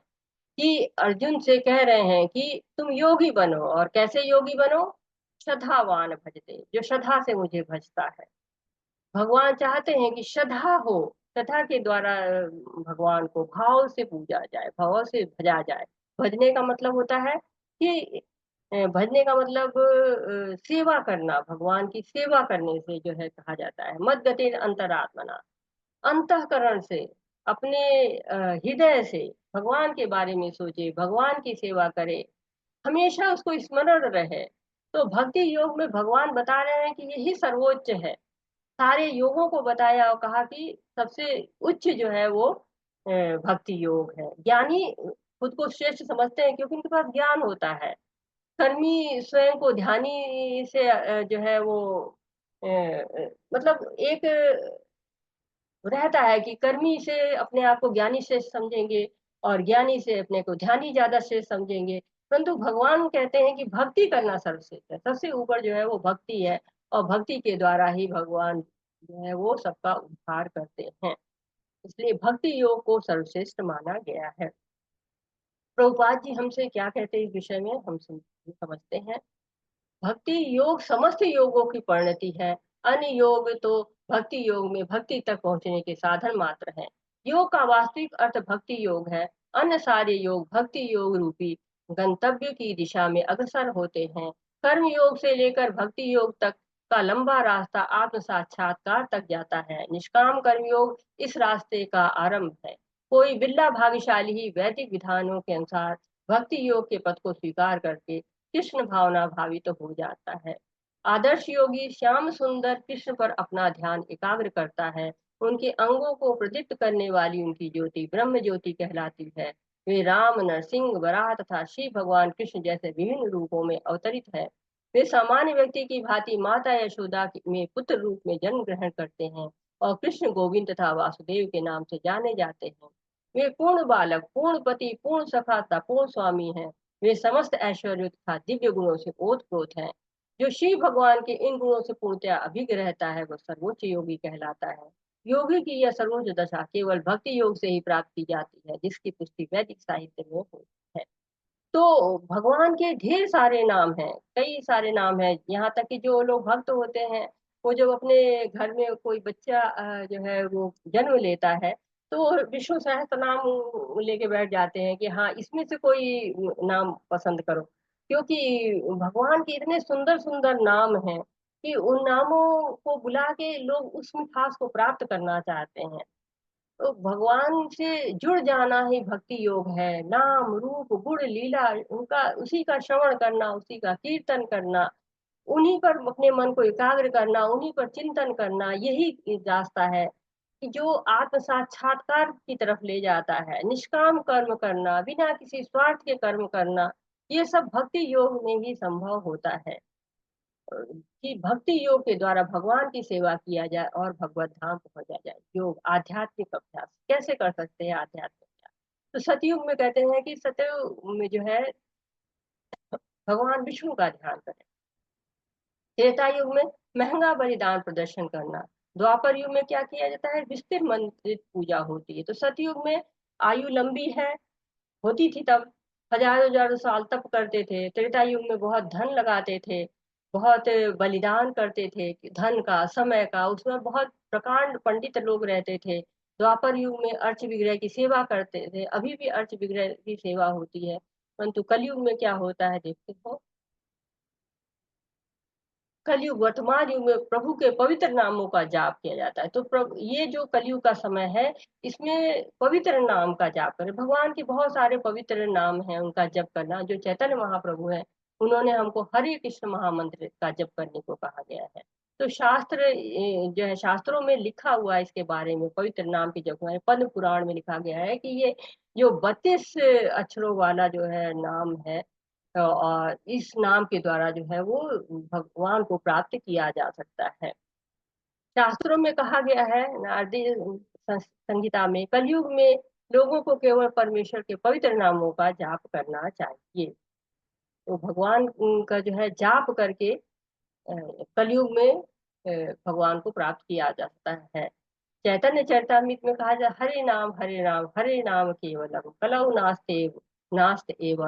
Speaker 1: कि अर्जुन से कह रहे हैं कि तुम योगी बनो। और कैसे योगी बनो? श्रद्धावान भजते, जो श्रद्धा से मुझे भजता है। भगवान चाहते हैं कि श्रद्धा हो, श्रद्धा के द्वारा भगवान को भाव से पूजा जाए, भाव से भजा जाए। भजने का मतलब होता है कि भजने का मतलब सेवा करना, भगवान की सेवा करने से जो है कहा जाता है मद गति अंतरात्मना, अंतःकरण से, अपने हृदय से भगवान के बारे में सोचे, भगवान की सेवा करे, हमेशा उसको स्मरण रहे। तो भक्ति योग में भगवान बता रहे हैं कि यही सर्वोच्च है। सारे योगों को बताया और कहा कि सबसे उच्च जो है वो भक्ति योग है। ज्ञानी खुद को श्रेष्ठ समझते हैं क्योंकि उनके पास ज्ञान होता है। कर्मी स्वयं को ध्यानी से जो है वो मतलब एक रहता है कि कर्मी से अपने आप को ज्ञानी श्रेष्ठ समझेंगे और ज्ञानी से अपने को ध्यानी ज्यादा श्रेष्ठ समझेंगे। परंतु भगवान कहते हैं कि भक्ति करना सर्वश्रेष्ठ है, सबसे ऊपर जो है वो भक्ति है। और भक्ति के द्वारा ही भगवान जो है वो सबका उद्धार करते हैं, इसलिए भक्ति योग को सर्वश्रेष्ठ माना गया है। प्रभुपाद जी हमसे क्या कहते हैं इस विषय में हम समझते हैं। भक्ति योग समस्त योगों की परिणति है। अन्य योग तो भक्ति योग में भक्ति तक पहुंचने के साधन मात्र हैं। योग का वास्तविक अर्थ भक्ति योग है। अन्य सारे योग भक्ति योग रूपी गंतव्य की दिशा में अग्रसर होते हैं। कर्म योग से लेकर भक्ति योग तक का लंबा रास्ता आत्म साक्षात्कार तक जाता है। निष्काम कर्म योग इस रास्ते का आरंभ है। कोई बिल्ला भाग्यशाली ही वैदिक विधानों के अनुसार भक्ति योग के पद को स्वीकार करके कृष्ण भावना भावित तो हो जाता है। आदर्श योगी श्याम सुंदर कृष्ण पर अपना ध्यान एकाग्र करता है। उनके अंगों को प्रदीप्त करने वाली उनकी ज्योति ब्रह्म ज्योति कहलाती है। वे राम, नरसिंह, वराह तथा शिव भगवान कृष्ण जैसे विभिन्न रूपों में अवतरित है। वे सामान्य व्यक्ति की भांति माता यशोदा में पुत्र रूप में जन्म ग्रहण करते हैं और कृष्ण, गोविंद तथा वासुदेव के नाम से जाने जाते हैं। वे पूर्ण बालक, पूर्ण पति, पूर्ण सखा तथा पूर्ण स्वामी हैं। वे समस्त ऐश्वर्य तथा दिव्य गुणों से ओतप्रोत हैं। जो शिव भगवान के इन गुणों से पूर्णतया अभिज्ञ रहता है वह सर्वोच्च योगी कहलाता है। योगी की यह सर्वोच्च दशा केवल भक्ति योग से ही प्राप्त की जाती है, जिसकी पुष्टि वैदिक साहित्य में होती है। तो भगवान के ढेर सारे नाम हैं, कई सारे नाम हैं। यहाँ तक कि जो लोग भक्त होते हैं वो जब अपने घर में कोई बच्चा जो है वो जन्म लेता है तो विष्णु सहस्त्र नाम लेके बैठ जाते हैं कि हाँ इसमें से कोई नाम पसंद करो, क्योंकि भगवान के इतने सुंदर सुंदर नाम हैं कि उन नामों को बुला के लोग उस मिठास को प्राप्त करना चाहते हैं। तो भगवान से जुड़ जाना ही भक्ति योग है। नाम रूप गुण लीला उनका, उसी का श्रवण करना, उसी का कीर्तन करना, उन्हीं पर अपने मन को एकाग्र करना, उन्हीं पर चिंतन करना, यही रास्ता है कि जो आत्म साक्षात्कार की तरफ ले जाता है। निष्काम कर्म करना, बिना किसी स्वार्थ के कर्म करना, ये सब भक्ति योग में ही संभव होता है। कि भक्ति योग के द्वारा भगवान की सेवा किया जाए और भगवत धाम पहुंचा जाए। योग आध्यात्मिक अभ्यास कैसे कर सकते हैं? आध्यात्मिक अभ्यास तो सतयुग में कहते हैं कि सतयुग में जो है भगवान विष्णु का ध्यान करें। त्रेता युग में महंगा बलिदान प्रदर्शन करना। द्वापर युग में क्या किया जाता है? विस्तृत मंत्रित पूजा होती है। तो सतयुग में आयु लंबी है होती थी, तब हजारों हजारों साल तप करते थे। त्रेता युग में बहुत धन लगाते थे, बहुत बलिदान करते थे, धन का, समय का, उसमें बहुत प्रकांड पंडित लोग रहते थे। द्वापर युग में अर्च विग्रह की सेवा करते थे, अभी भी अर्च विग्रह की सेवा होती है। परंतु कलयुग में क्या होता है देखते हो। कलयुग वर्तमान युग में प्रभु के पवित्र नामों का जाप किया जाता है। तो प्रभु ये जो कलयुग का समय है, इसमें पवित्र नाम का जाप करें। भगवान के बहुत सारे पवित्र नाम हैं, उनका जप करना। जो चैतन्य महाप्रभु हैं, उन्होंने हमको हरे कृष्ण महामंत्र का जप करने को कहा गया है। तो शास्त्र जो है, शास्त्रों में लिखा हुआ है इसके बारे में, पवित्र नाम के जप है। पद्म पुराण में लिखा गया है कि ये जो 32 अक्षरों वाला जो है नाम है, और इस नाम के द्वारा जो है वो भगवान को प्राप्त किया जा सकता है। शास्त्रों में कहा गया है, नारदीय संहिता में, कलयुग में लोगों को केवल परमेश्वर के पवित्र नामों का जाप करना चाहिए। तो भगवान का जो है जाप करके कलयुग में भगवान को प्राप्त किया जा सकता है। चैतन्य चरितामृत में कहा जाए, हरे नाम केवलम कलौ नास्ते एव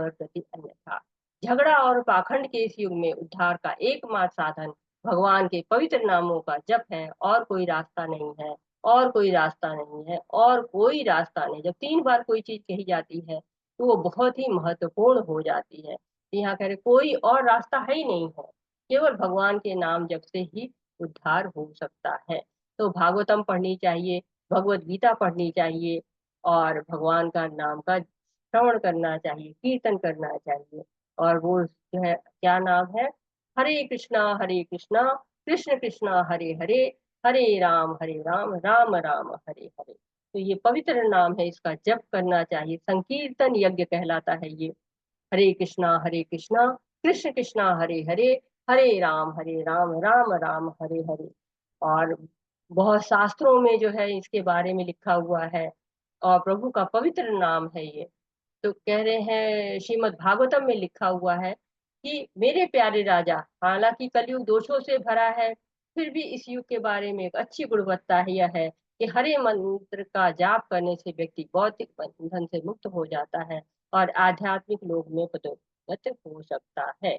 Speaker 1: प्रति अन्यथा। झगड़ा और पाखंड के इस युग में उद्धार का एकमात्र साधन भगवान के पवित्र नामों का जप है, और कोई रास्ता नहीं है, और कोई रास्ता नहीं है, और कोई रास्ता नहीं। जब 3 बार कोई चीज कही जाती है तो वो बहुत ही महत्वपूर्ण हो जाती है। यहाँ कह रहे कोई और रास्ता है ही नहीं है, केवल भगवान के नाम जप से ही उद्धार हो सकता है। तो भागवतम पढ़नी चाहिए, भगवत गीता पढ़नी चाहिए, और भगवान का नाम का श्रवण करना चाहिए, कीर्तन करना चाहिए। और वो जो है क्या नाम है, हरे कृष्णा कृष्ण कृष्णा हरे हरे, हरे राम राम राम हरे हरे। तो ये पवित्र नाम है, इसका जप करना चाहिए। संकीर्तन यज्ञ कहलाता है ये। हरे कृष्णा कृष्ण कृष्णा हरे हरे, हरे राम राम राम हरे हरे। और बहुत शास्त्रों में जो है इसके बारे में लिखा हुआ है, और प्रभु का पवित्र नाम है ये। तो कह रहे हैं, श्रीमद् भागवतम में लिखा हुआ है कि मेरे प्यारे राजा, हालांकि कलयुग दोषों से भरा है, फिर भी इस युग के बारे में एक अच्छी गुणवत्ता यह है कि हरे मंत्र का जाप करने से व्यक्ति भौतिक बंधन से मुक्त हो जाता है और आध्यात्मिक लोक में पदोन्नत हो सकता है।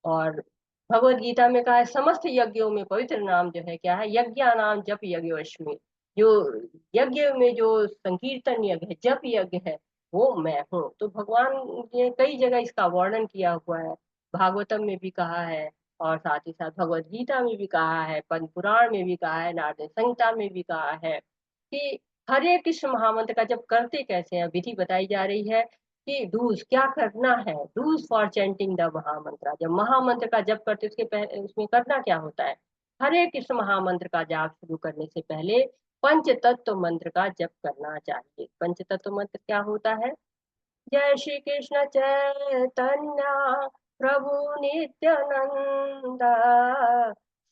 Speaker 1: और भगवत गीता में कहा है, समस्त यज्ञों में पवित्र नाम जो है क्या है, यज्ञा नाम जप यज्ञवश्मि। जो यज्ञ में जो संकीर्तन यज्ञ है, जप यज्ञ है, वो मैं हूँ। तो भगवान ने कई जगह इसका वर्णन किया हुआ है, भागवतम में भी कहा है, और साथ ही साथ भगवत गीता में भी कहा है, पद्म पुराण में भी कहा है, नारद संहिता में भी कहा है कि हरे कृष्ण महामंत्र का जब करते कैसे हैं, विधि बताई जा रही है कि डूज क्या करना है, डूज फॉर चैंटिंग द महामंत्र। जब महामंत्र का जप करते उसके पहले उसमें करना क्या होता है, हरे कृष्ण महामंत्र का जाप शुरू करने से पहले पंच तत्व मंत्र का जप करना चाहिए। पंच तत्व मंत्र क्या होता है, जय श्री कृष्ण चैतन्य प्रभु नित्यानंद,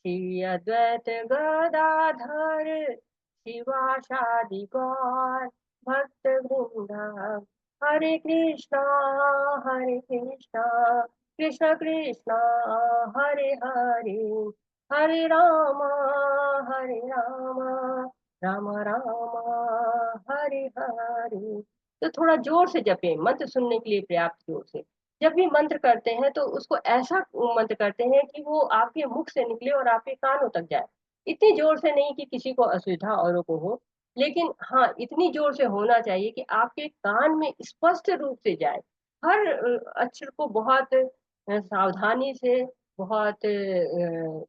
Speaker 1: श्री अद्वैत गदाधर शिवासादि गौर भक्त वृंदा, हरे कृष्णा कृष्ण कृष्ण हरे हरे, हरे राम राम राम राम हरे हरे। तो थोड़ा जोर से जपें, मंत्र सुनने के लिए पर्याप्त जोर से। जब भी मंत्र करते हैं तो उसको ऐसा मंत्र करते हैं कि वो आपके मुख से निकले और आपके कानों तक जाए। इतनी जोर से नहीं कि किसी को असुविधा औरों को हो, लेकिन हाँ इतनी जोर से होना चाहिए कि आपके कान में स्पष्ट रूप से जाए। हर अक्षर को बहुत सावधानी से, बहुत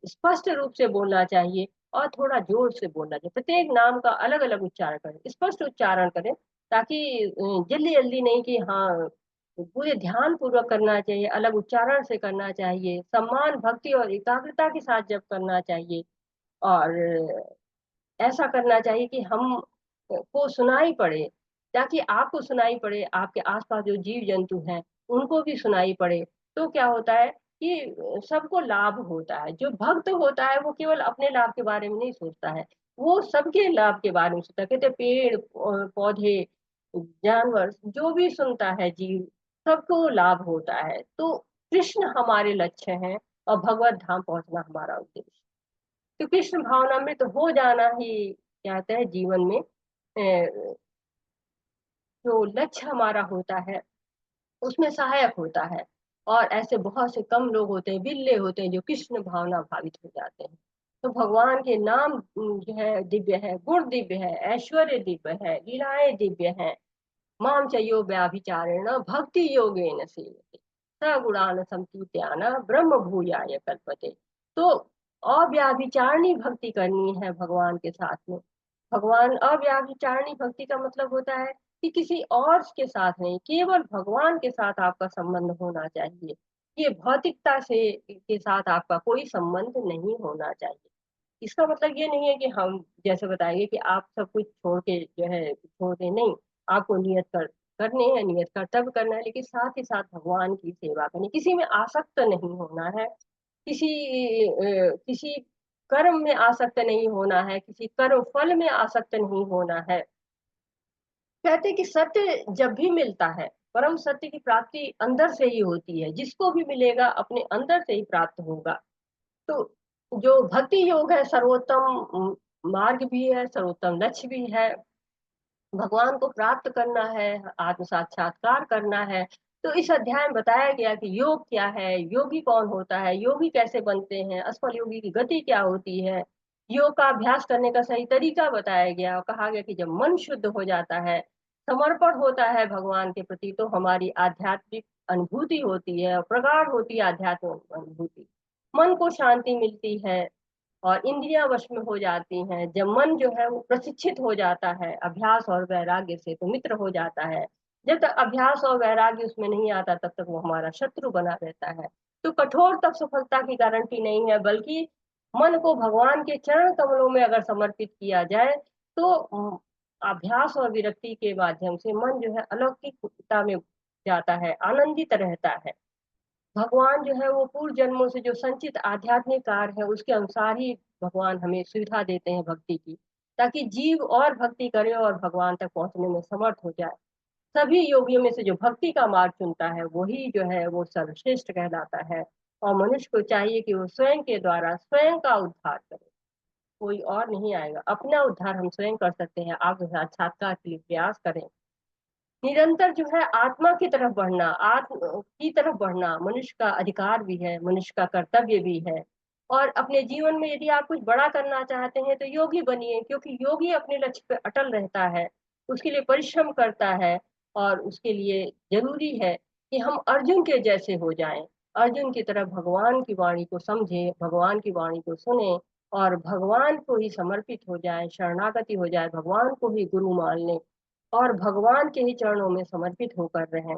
Speaker 1: स्पष्ट रूप से बोलना चाहिए, और थोड़ा जोर से बोलना चाहिए। प्रत्येक नाम का अलग अलग उच्चारण करें, स्पष्ट उच्चारण करें, ताकि जल्दी जल्दी नहीं कि हाँ, पूरे ध्यान पूर्वक करना चाहिए, अलग उच्चारण से करना चाहिए, सम्मान भक्ति और एकाग्रता के साथ जब करना चाहिए। और ऐसा करना चाहिए कि हम को सुनाई पड़े, ताकि आपको सुनाई पड़े, आपके आसपास जो जीव जंतु हैं उनको भी सुनाई पड़े। तो क्या होता है कि सबको लाभ होता है। जो भक्त होता है वो केवल अपने लाभ के बारे में नहीं सोचता है, वो सबके लाभ के बारे में सोचता है। कहते पेड़ पौधे जानवर जो भी सुनता है जीव, सबको लाभ होता है। तो कृष्ण हमारे लक्ष्य हैं, और भगवत धाम पहुंचना हमारा उद्देश्य। तो कृष्ण भावनामृत हो जाना ही कहते हैं जीवन में जो लक्ष्य हमारा होता है उसमें सहायक होता है। और ऐसे बहुत से कम लोग होते हैं, बिल्ले होते हैं, जो कृष्ण भावना भावित हो जाते हैं। तो भगवान के नाम जो है दिव्य है, गुण दिव्य है, ऐश्वर्य दिव्य है, लीलाएं दिव्य हैं। माम चयो व्याभिचारेण भक्ति योगेन सेवते। सगुणान संकीर्त्यान ब्रह्म भूयाय कल्पते। तो अव्याभिचारिणी भक्ति करनी है भगवान के साथ में। भगवान, अव्याभिचारिणी भक्ति का मतलब होता है कि किसी और के साथ नहीं, केवल भगवान के साथ आपका संबंध होना चाहिए। ये भौतिकता से के साथ आपका कोई संबंध नहीं होना चाहिए। इसका मतलब ये नहीं है कि हम जैसे बताएंगे कि आप सब कुछ छोड़ के जो है छोड़ दें, नहीं। आपको नियत करने हैं, नियत कर्तव्य करना है, लेकिन साथ ही साथ भगवान की सेवा करनी, किसी में आसक्त नहीं होना है, किसी कर्म में आसक्त नहीं होना है, किसी कर्म फल में आसक्त नहीं होना है। कहते हैं कि सत्य जब भी मिलता है, परम सत्य की प्राप्ति अंदर से ही होती है, जिसको भी मिलेगा अपने अंदर से ही प्राप्त होगा। तो जो भक्ति योग है, सर्वोत्तम मार्ग भी है, सर्वोत्तम लक्ष्य भी है। भगवान को प्राप्त करना है, आत्म साक्षात्कार करना है। तो इस अध्याय में बताया गया कि योग क्या है, योगी कौन होता है, योगी कैसे बनते हैं, असफल योगी की गति क्या होती है, योग का अभ्यास करने का सही तरीका बताया गया। और कहा गया कि जब मन शुद्ध हो जाता है, समर्पण होता है भगवान के प्रति, तो हमारी आध्यात्मिक अनुभूति होती है, प्रगाढ़ होती है आध्यात्मिक अनुभूति। मन को शांति मिलती है और इंद्रियां वश में हो जाती हैं। जब मन जो है वो प्रशिक्षित हो जाता है अभ्यास और वैराग्य से, तो मित्र हो जाता है। जब तक अभ्यास और वैराग्य उसमें नहीं आता, तब तक वो हमारा शत्रु बना रहता है। तो कठोर तब सफलता की गारंटी नहीं है, बल्कि मन को भगवान के चरण कमलों में अगर समर्पित किया जाए, तो अभ्यास और विरक्ति के माध्यम से मन जो है अलौकिकता में जाता है, आनंदित रहता है। भगवान जो है वो पूर्व जन्मों से जो संचित आध्यात्मिक कार्य है, उसके अनुसार ही भगवान हमें सुविधा देते हैं भक्ति की, ताकि जीव और भक्ति करे और भगवान तक पहुंचने में समर्थ हो जाए। सभी योगियों में से जो भक्ति का मार्ग चुनता है, वही जो है वो सर्वश्रेष्ठ कहलाता है। और मनुष्य को चाहिए कि वो स्वयं के द्वारा स्वयं का उद्धार करे, कोई और नहीं आएगा। अपना उद्धार हम स्वयं कर सकते हैं। आप साक्षात्कार के लिए प्रयास करें, निरंतर जो है आत्मा की तरफ बढ़ना, आत्म की तरफ बढ़ना मनुष्य का अधिकार भी है, मनुष्य का कर्तव्य भी है। और अपने जीवन में यदि आप कुछ बड़ा करना चाहते हैं, तो योगी बनिए, क्योंकि योगी अपने लक्ष्य पे अटल रहता है, उसके लिए परिश्रम करता है। और उसके लिए जरूरी है कि हम अर्जुन के जैसे हो जाएं, अर्जुन की तरह भगवान की वाणी को समझे, भगवान की वाणी को सुने और भगवान को ही समर्पित हो जाए, शरणागति हो जाए, भगवान को ही गुरु मान लें और भगवान के ही चरणों में समर्पित होकर रहें।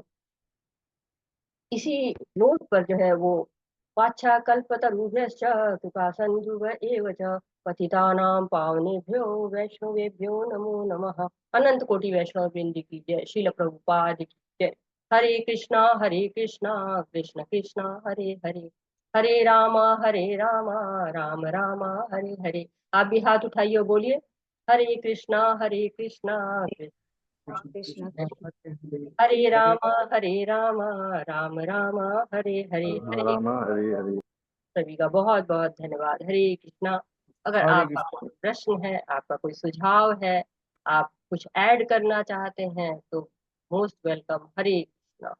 Speaker 1: इसी नोट पर जो है वो वाछाकल्पतरुभ्यश्च कृपा सिन्धुभ एव च पतितानां पावनेभ्यो वैष्णवेभ्यो नमो नमः। अनंत कोटि वैष्णव वृंद की जय, शील प्रभुपाद की जय। हरे कृष्णा कृष्ण कृष्ण हरे हरे, हरे राम राम राम हरे हरे। आप भी हाथ उठाइए और बोलिए हरे कृष्णा कृष्ण
Speaker 2: कृष्ण
Speaker 1: हरे राम राम राम हरे हरे। हरे
Speaker 4: राम हरे हरे।
Speaker 1: सभी का बहुत बहुत धन्यवाद। हरे कृष्णा। अगर
Speaker 3: हरे
Speaker 1: आपका
Speaker 3: कृष्ण।
Speaker 1: कोई प्रश्न है, आपका कोई सुझाव है, आप कुछ ऐड करना चाहते हैं, तो मोस्ट वेलकम। हरे कृष्णा।